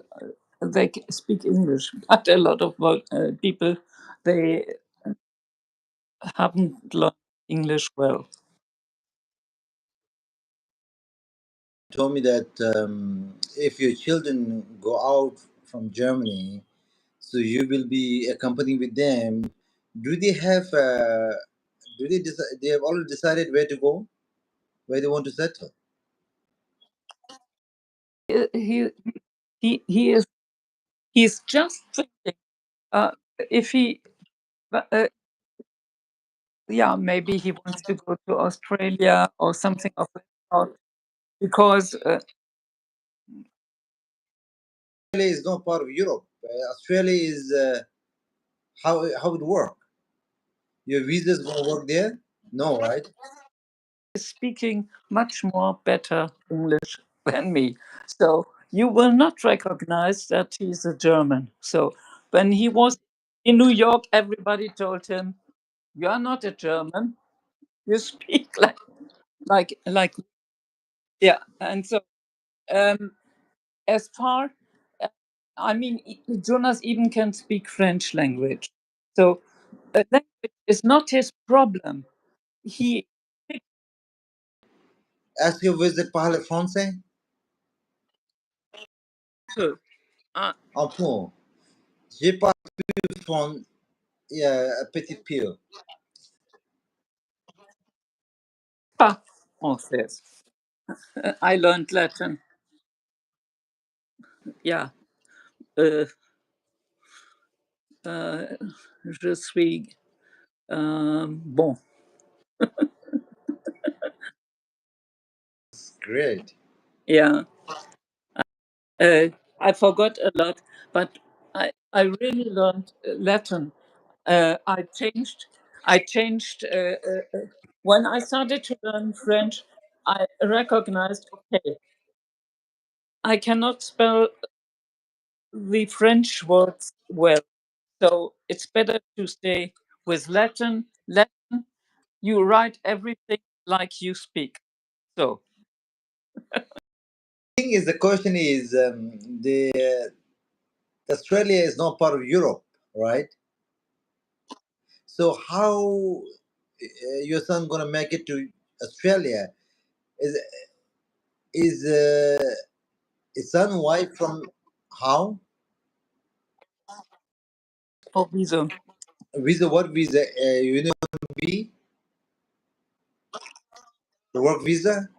they speak English, but a lot of people they haven't learned English well. Told me that if your children go out from Germany, so you will be accompanying with them. Do they have? They have already decided where to go, where they want to settle? He he is he's just thinking uh, if he uh, yeah, maybe he wants to go to Australia or something of that sort, because Australia is not part of Europe. Australia is how it work. Your visa's gonna work there? No, right? he's speaking much more better English than me. So you will not recognize that he's a German. So when he was in New York, everybody told him, "You are not a German. You speak like yeah." And so um, as far I mean, Jonas even can speak French language. So language is not his problem. He Est-ce que vous parlez français? uh, Un peu. J'ai parlé français un petit peu. pas français. I learned Latin. Yeah. Uh, je suis bon. Great. Yeah. I forgot a lot, but I really learned Latin. I changed. I changed when I started to learn French. I recognized, okay, I cannot spell the French words well, so it's better to stay with Latin. Latin, you write everything like you speak. So Thing is, the question is, the Australia is not part of Europe, right? So how your son gonna make it to Australia? Is is his son wife from how for visa, visa? What visa? You know, B the work visa.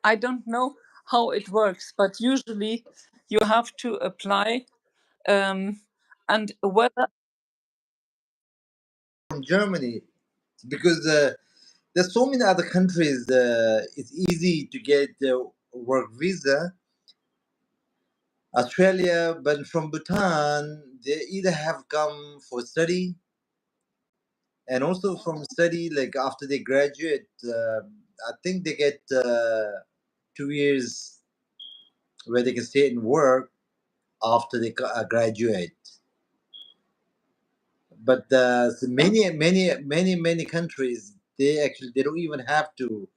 I don't know how it works, but usually you have to apply, um, and whether From Germany because there's so many other countries. It's easy to get the work visa. Australia, but from Bhutan, they either have come for study And also from study, like after they graduate, I think they get 2 years where they can stay and work after they graduate. But so many countries, they don't even have to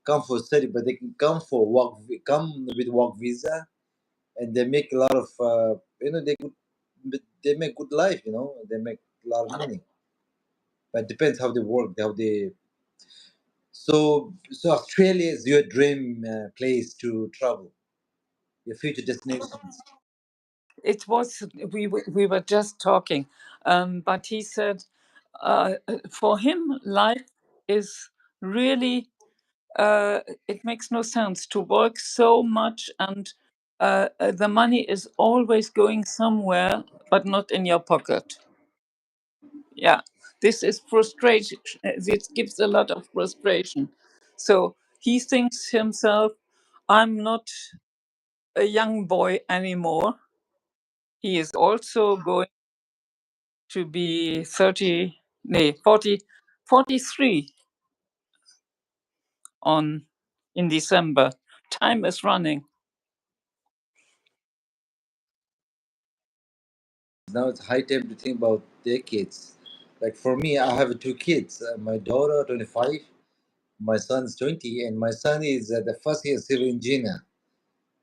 come for study, but they can come for work, come with work visa, and they make a lot of they make good life, they make a lot of money. But depends how they work, how they. So Australia is your dream place to travel, your future destinations. It was we were just talking, but he said for him life is really it makes no sense to work so much and the money is always going somewhere but not in your pocket. Yeah, this is frustration. This gives a lot of frustration. So he thinks himself, I'm not a young boy anymore. He is also going to be 30, no, 40, 43 on in December. Time is running. Now it's high time to think about their kids. Like for me, I have two kids. My daughter, 25, my son's 20, and my son is the first year civil engineer.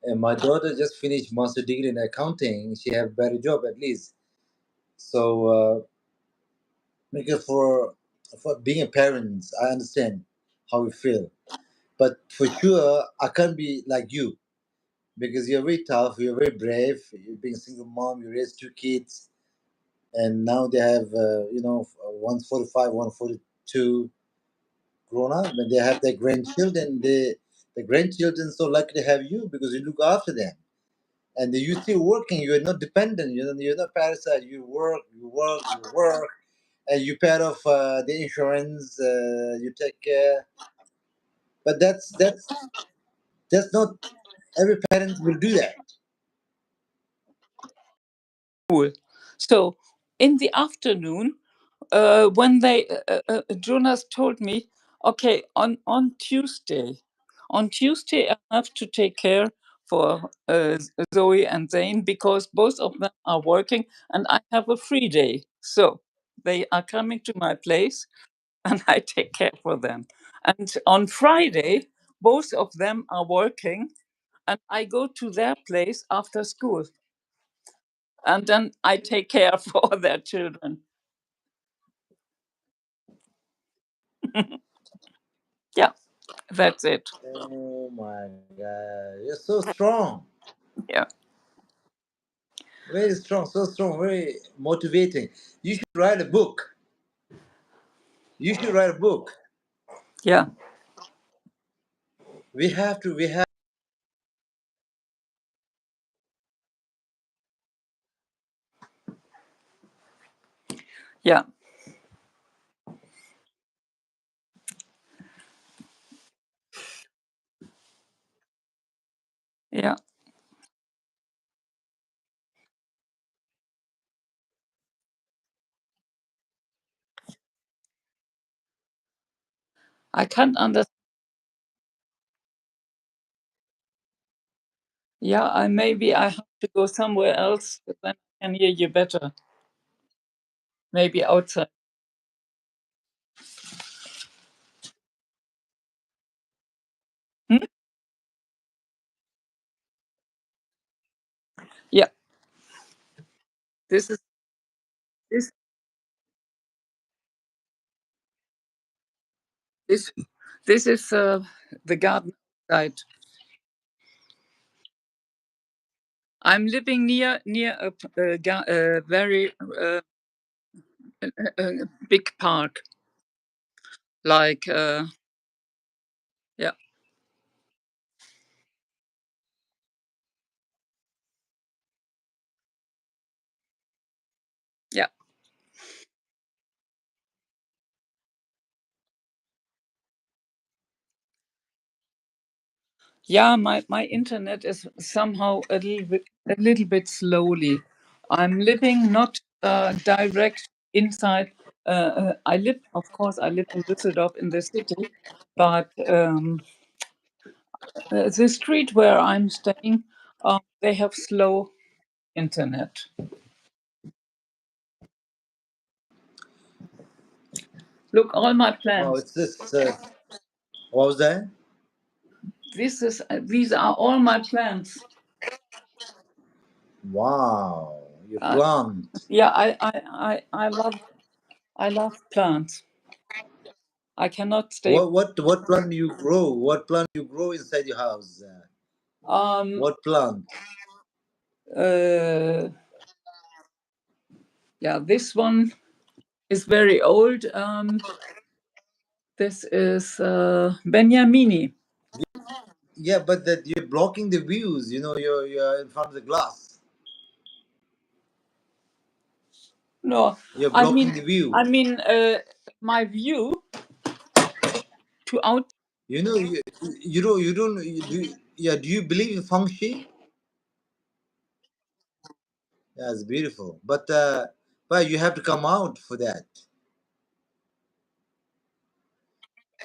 And my daughter just finished master degree in accounting. She have better job at least. So because for being a parent, I understand how you feel. But for sure, I can't be like you because you're very tough. You're very brave. You're being a single mom. You raise two kids, and now they have one's 45, one 42 grown up, and they have their grandchildren. The grandchildren so lucky to have you because you look after them, and you're still working. You're not dependent. You're not parasite. You work, and you pay off the insurance. You take care. But that's not every parent will do that. Cool. So in the afternoon, when Jonas told me, okay, on Tuesday I have to take care for Zoe and Zane because both of them are working and I have a free day. So they are coming to my place and I take care for them. And on Friday, both of them are working and I go to their place after school and then I take care for their children. Yeah, that's it. Oh my God, you're so strong, Yeah, very strong, so strong, very motivating. You should write a book. You should write a book. yeah, We have. yeah, yeah. I can't understand. Yeah, I have to go somewhere else, then I can hear you better. Maybe outside. Hmm? Yeah, this is this this this is the garden outside. I'm living near a very uh, big park, like yeah, yeah, yeah. My internet is somehow a little bit slowly. I'm living not direct inside I live, of course, I live in Düsseldorf in the city, but the street where I'm staying, they have slow internet. Look, all my Wow, plants. it's this. What was that? These are all my plants. Wow, you Uh, plant. yeah, I love plants. I cannot stay. What plant do you grow? What plant you grow inside your house? Um, What plant? uh, yeah, this one is very old. This is Benjamini. Yeah, but that you're blocking the views. You know, you're in front of the glass. No, You're I blocking mean, the view. I mean, my view to out. You know, you don't. Yeah, do you believe in feng shui? Yeah, it's beautiful, but you have to come out for that.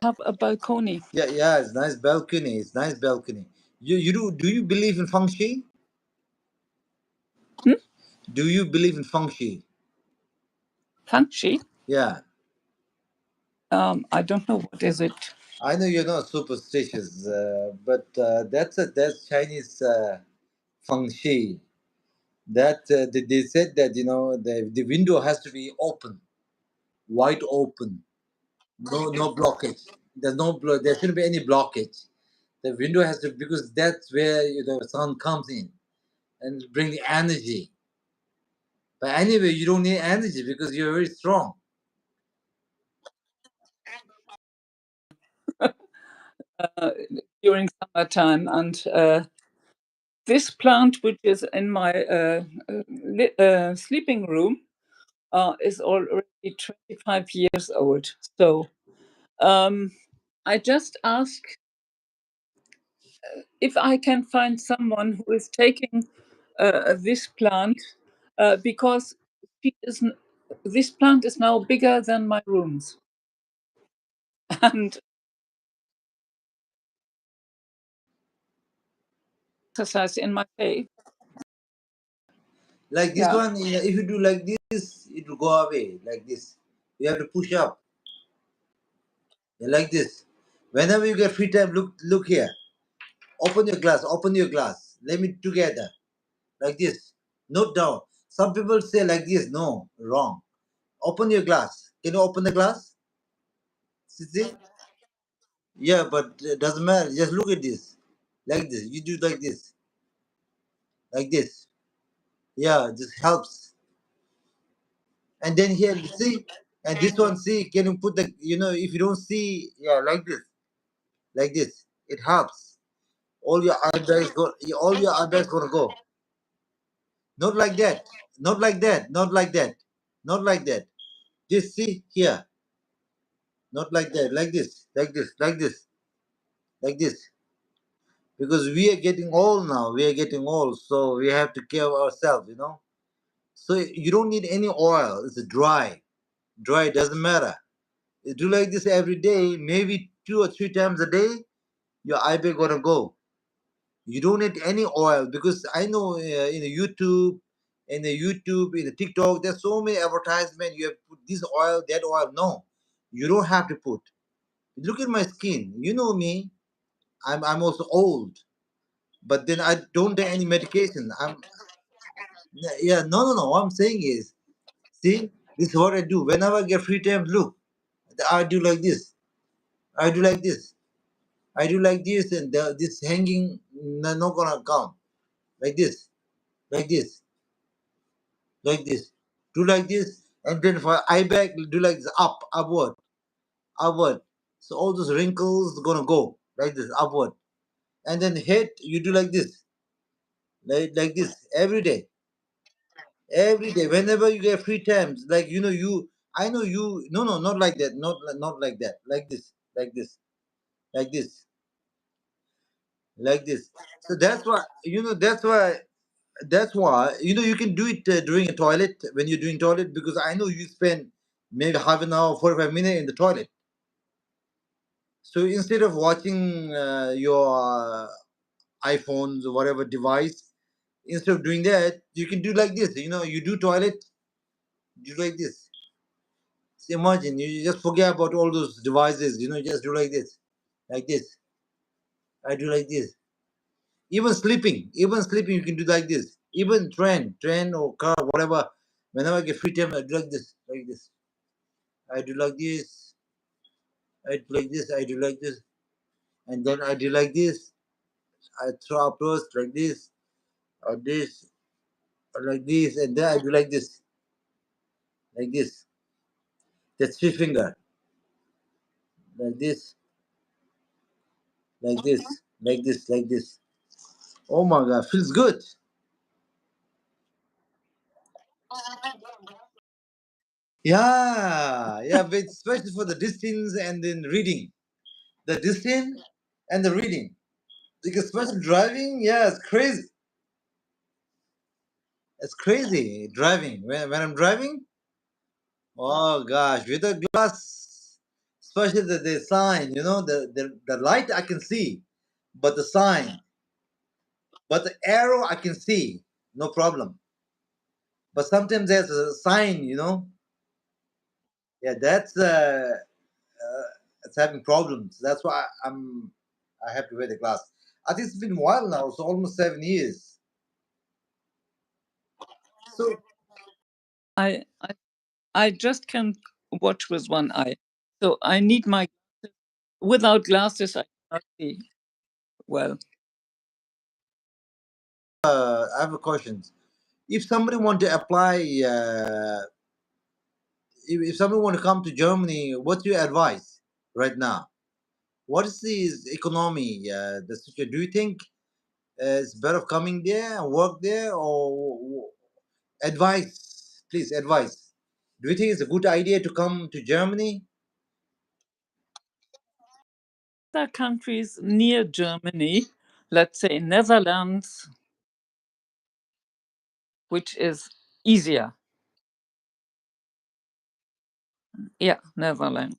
Have a balcony. Yeah, yeah, it's nice balcony. It's nice balcony. Do you believe in feng shui? Hmm? Do you believe in feng shui? Feng Shui. Yeah, I don't know what is it. I know you're not superstitious, but that's Chinese feng shui. That they said that the window has to be open, wide open, no blockage. There shouldn't be any blockage. The window has to, because that's where the sun comes in and bring the energy. But anyway, you don't need energy because you're very strong. Uh, During summertime, and this plant, which is in my sleeping room, is already 25 years old. So I just ask if I can find someone who is taking this plant, because she is, this plant is now bigger than my rooms. And exercise in my face. Like this Yeah. one, if you do like this, it will go away like this. You have to push up. Yeah, like this. Whenever you get free time, look here. Open your glass. Open your glass. Let me together. Like this. Note down. Some people say like this. No, wrong. Open your glass. Can you open the glass? See? Yeah, but it doesn't matter. Just look at this. Like this. You do like this. Like this. Yeah, this helps. And then here, see? And this one, see? Can you put if you don't see, yeah, like this. Like this. It helps. All your eyebrows gonna go. Not like that. Not like that. Not like that. Not like that. Just see here. Not like that. Like this. Like this. Like this. Like this. Because we are getting old now. We are getting old. So we have to care of ourselves. So you don't need any oil. It's dry. Dry doesn't matter. You do like this every day, maybe 2 or 3 times a day, your eyebrow gonna go. You don't need any oil because I know in the YouTube, in the TikTok, there's so many advertisements. You have to put this oil, that oil. No, you don't have to put. Look at my skin. You know me. I'm also old, but then I don't take any medication. Yeah, no. What I'm saying is, see, this is what I do. Whenever I get free time, look, I do like this. I do like this. I do like this, and this hanging not gonna come like this, like this, like this. Do like this, and then for eye back, do like this, upward, upward. So all those wrinkles gonna go like this, upward, and then head you do like this, like this every day. Whenever you get free times, like you. I know you. No, not like that. Not like that. Like this, like this, like this, like this. So that's why That's why you can do it during a toilet when you're doing toilet because I know you spend maybe half an hour, 45 minutes in the toilet. So instead of watching your iPhones or whatever device, instead of doing that, you can do like this. You know, you do toilet, do like this. So imagine you just forget about all those devices. You know, just do like this, like this. I do like this. Even sleeping, you can do like this. Even train or car, whatever. Whenever I get free time, I do like this, like this. I do like this. I do like this. I do like this, and then I do like this. I throw approach like this, or like this, and then I do like this, like this. That's three finger, like this, like this, like this, like this. Oh my God, feels good. Yeah, yeah, but especially for the distance and then reading. The distance and the reading. Because especially driving, yeah, it's crazy. It's crazy driving. When I'm driving, oh gosh, with the glass, especially the sign, the light I can see, but the sign, but the arrow I can see, no problem. But sometimes there's a sign. Yeah, that's it's having problems. That's why I have to wear the glass. I think it's been a while now, so almost 7 years. So I I just can watch with one eye. So I need my without glasses I cannot see well. I have a question. If somebody want to apply, if somebody want to come to Germany, what's your advice right now? What is the economy? The situation? Do you think it's better coming there and work there, or advice? Please, advice. Do you think it's a good idea to come to Germany? Other countries near Germany, let's say Netherlands, which is easier. Yeah, Netherlands.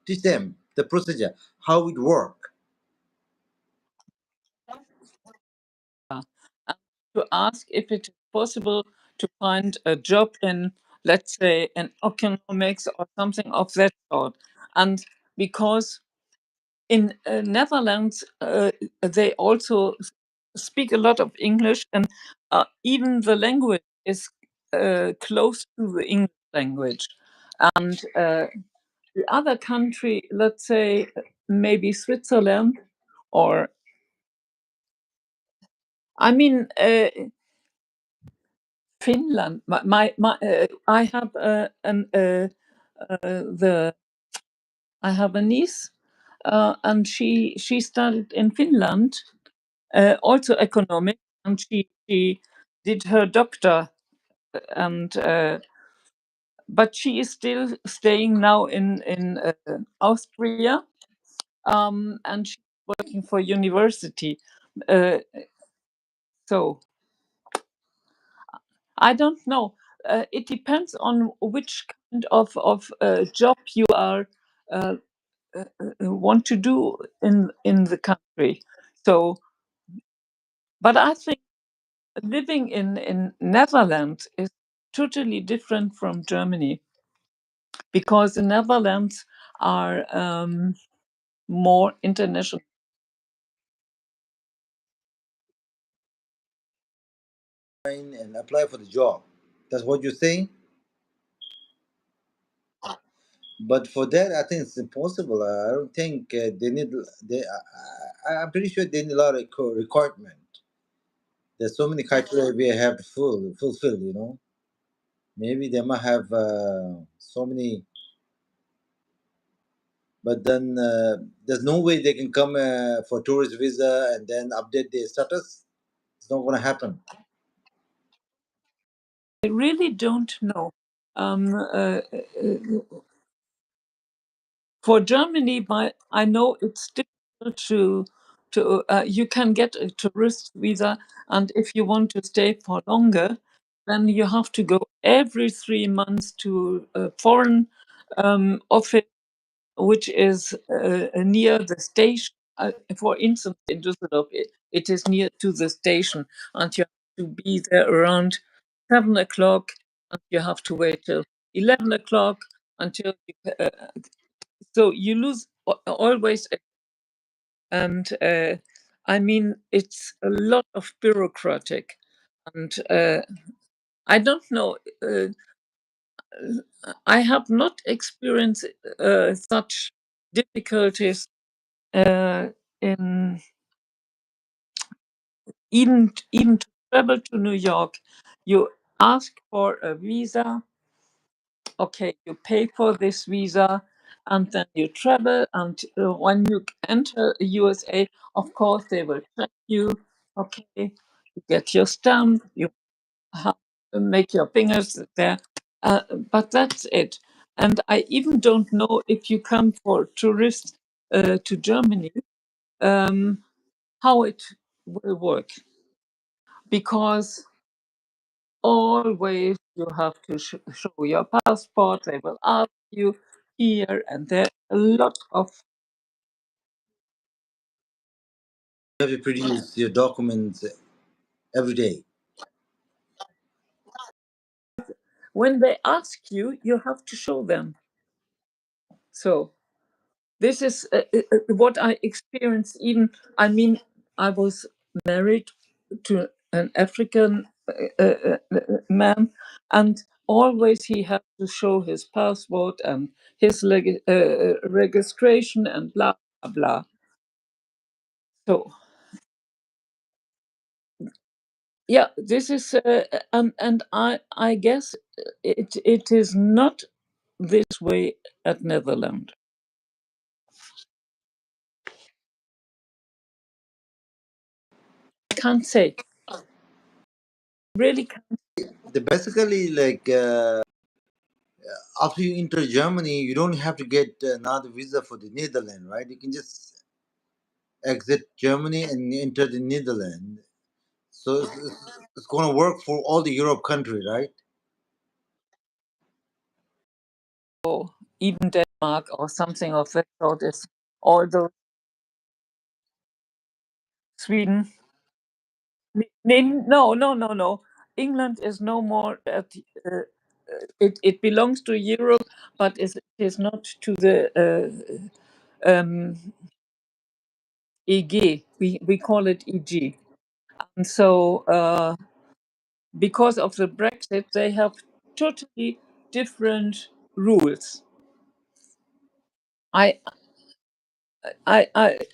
Teach them the procedure, how it work. And to ask if it is possible to find a job in, let's say, in economics or something of that sort. And because in Netherlands, they also speak a lot of English, and even the language is close to the English language. And the other country, let's say maybe Switzerland, or I mean Finland. I have the I have a niece, and she studied in Finland, also economics, and she did her doctor, and but she is still staying now in Austria, and she's working for university. Uh, so I don't know. It depends on which kind of job you are uh, want to do in the country. So, but I think living in Netherlands is totally different from Germany, because the Netherlands are more international. And apply for the job. That's what you're saying. But for that, I think it's impossible. I don't think they need. I'm pretty sure they need a lot of requirement. There's so many criteria we have to fulfill. Maybe they might have so many, but then there's no way they can come for tourist visa and then update their status. It's not going to happen. I really don't know. For Germany, I know it's difficult to you can get a tourist visa, and if you want to stay for longer, then you have to go every 3 months to a foreign office, which is near the station. For instance, in Düsseldorf, it is near to the station, and you have to be there around 7 o'clock, and you have to wait till 11 o'clock until you, so you lose always. And I mean, it's a lot of bureaucratic, and I don't know. I have not experienced such difficulties in even to travel to New York. You ask for a visa. Okay, you pay for this visa, and then you travel. And when you enter USA, of course, they will check you. Okay, you get your stamp. You have to make your fingers there, but that's it. And I even don't know if you come for tourists to Germany, um, how it will work, because always you have to show your passport. They will ask you here and there a lot of. You have to produce your documents every day. When they ask you, you have to show them. So this is what I experienced. Even, I mean, I was married to an African man, and always he had to show his passport and his registration and blah blah blah. So yeah, this is and I guess it is not this way at Netherlands. I can't say, really can't. They basically like after you enter Germany, you don't have to get another visa for the Netherlands, right? You can just exit Germany and enter the Netherlands. So it's going to work for all the Europe country, right? Or even Denmark or something of that sort is, although Sweden. No, no, no, no. England is no more at. It belongs to Europe, but it is not to the EG. We call it EG, and so because of the Brexit, they have totally different rules. I,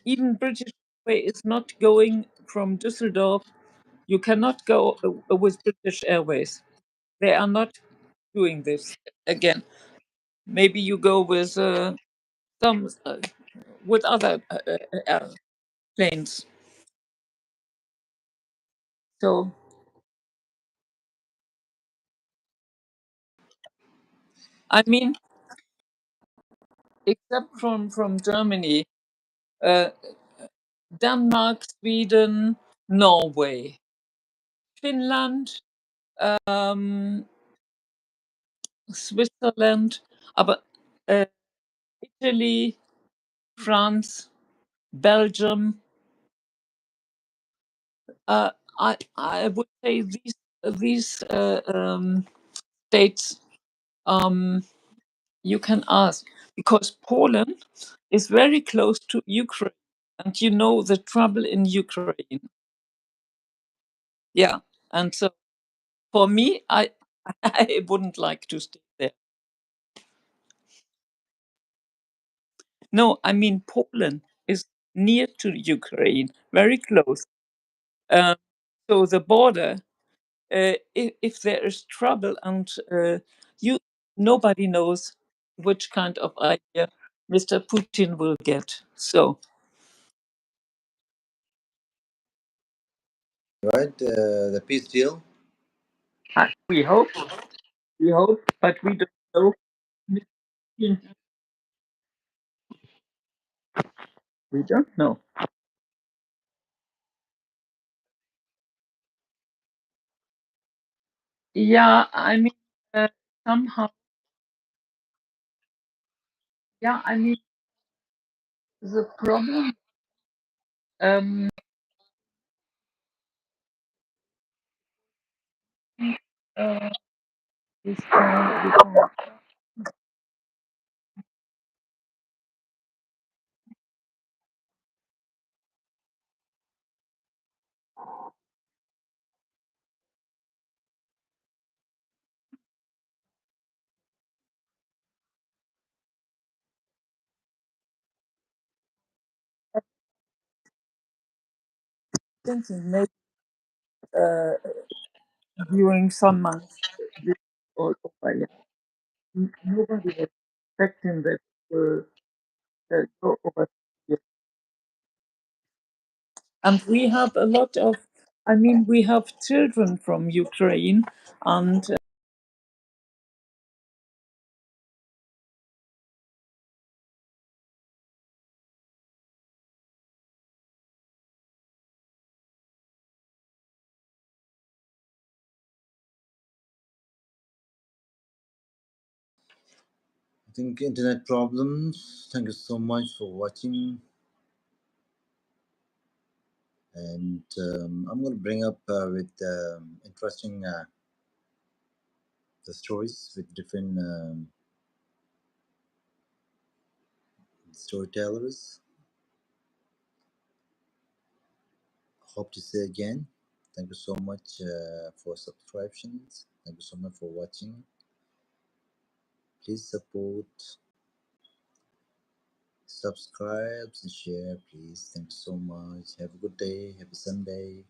even British Airways is not going from Düsseldorf. You cannot go with British Airways. They are not doing this again. Maybe you go with some with other planes. So I mean, except from Germany, uh, Denmark, Sweden, Norway, Finland, um, Switzerland, but Italy, France, Belgium. Uh, I would say these states, you can ask, because Poland is very close to Ukraine, and you know the trouble in Ukraine. Yeah, and so for me, I I wouldn't like to stay there. No, I mean Poland is near to Ukraine, very close. Um, so the border, if there is trouble, and you nobody knows which kind of idea Mr. Putin will get. So Right? The peace deal. we hope, but we don't know. Mr. Putin, we don't know. Yeah, I mean, somehow, yeah, I mean, the problem um, uh, is thinking maybe uh, during some months this all over. Yeah. Nobody was expecting that will go over. Yeah. And we have a lot of, I mean, we have children from Ukraine, and I think internet problems. Thank you so much for watching, and I'm going to bring up with interesting the stories with different storytellers. Hope to see you again. Thank you so much for subscriptions. Thank you so much for watching. Please support, subscribe, and share, please. Thanks so much. Have a good day. Happy Sunday.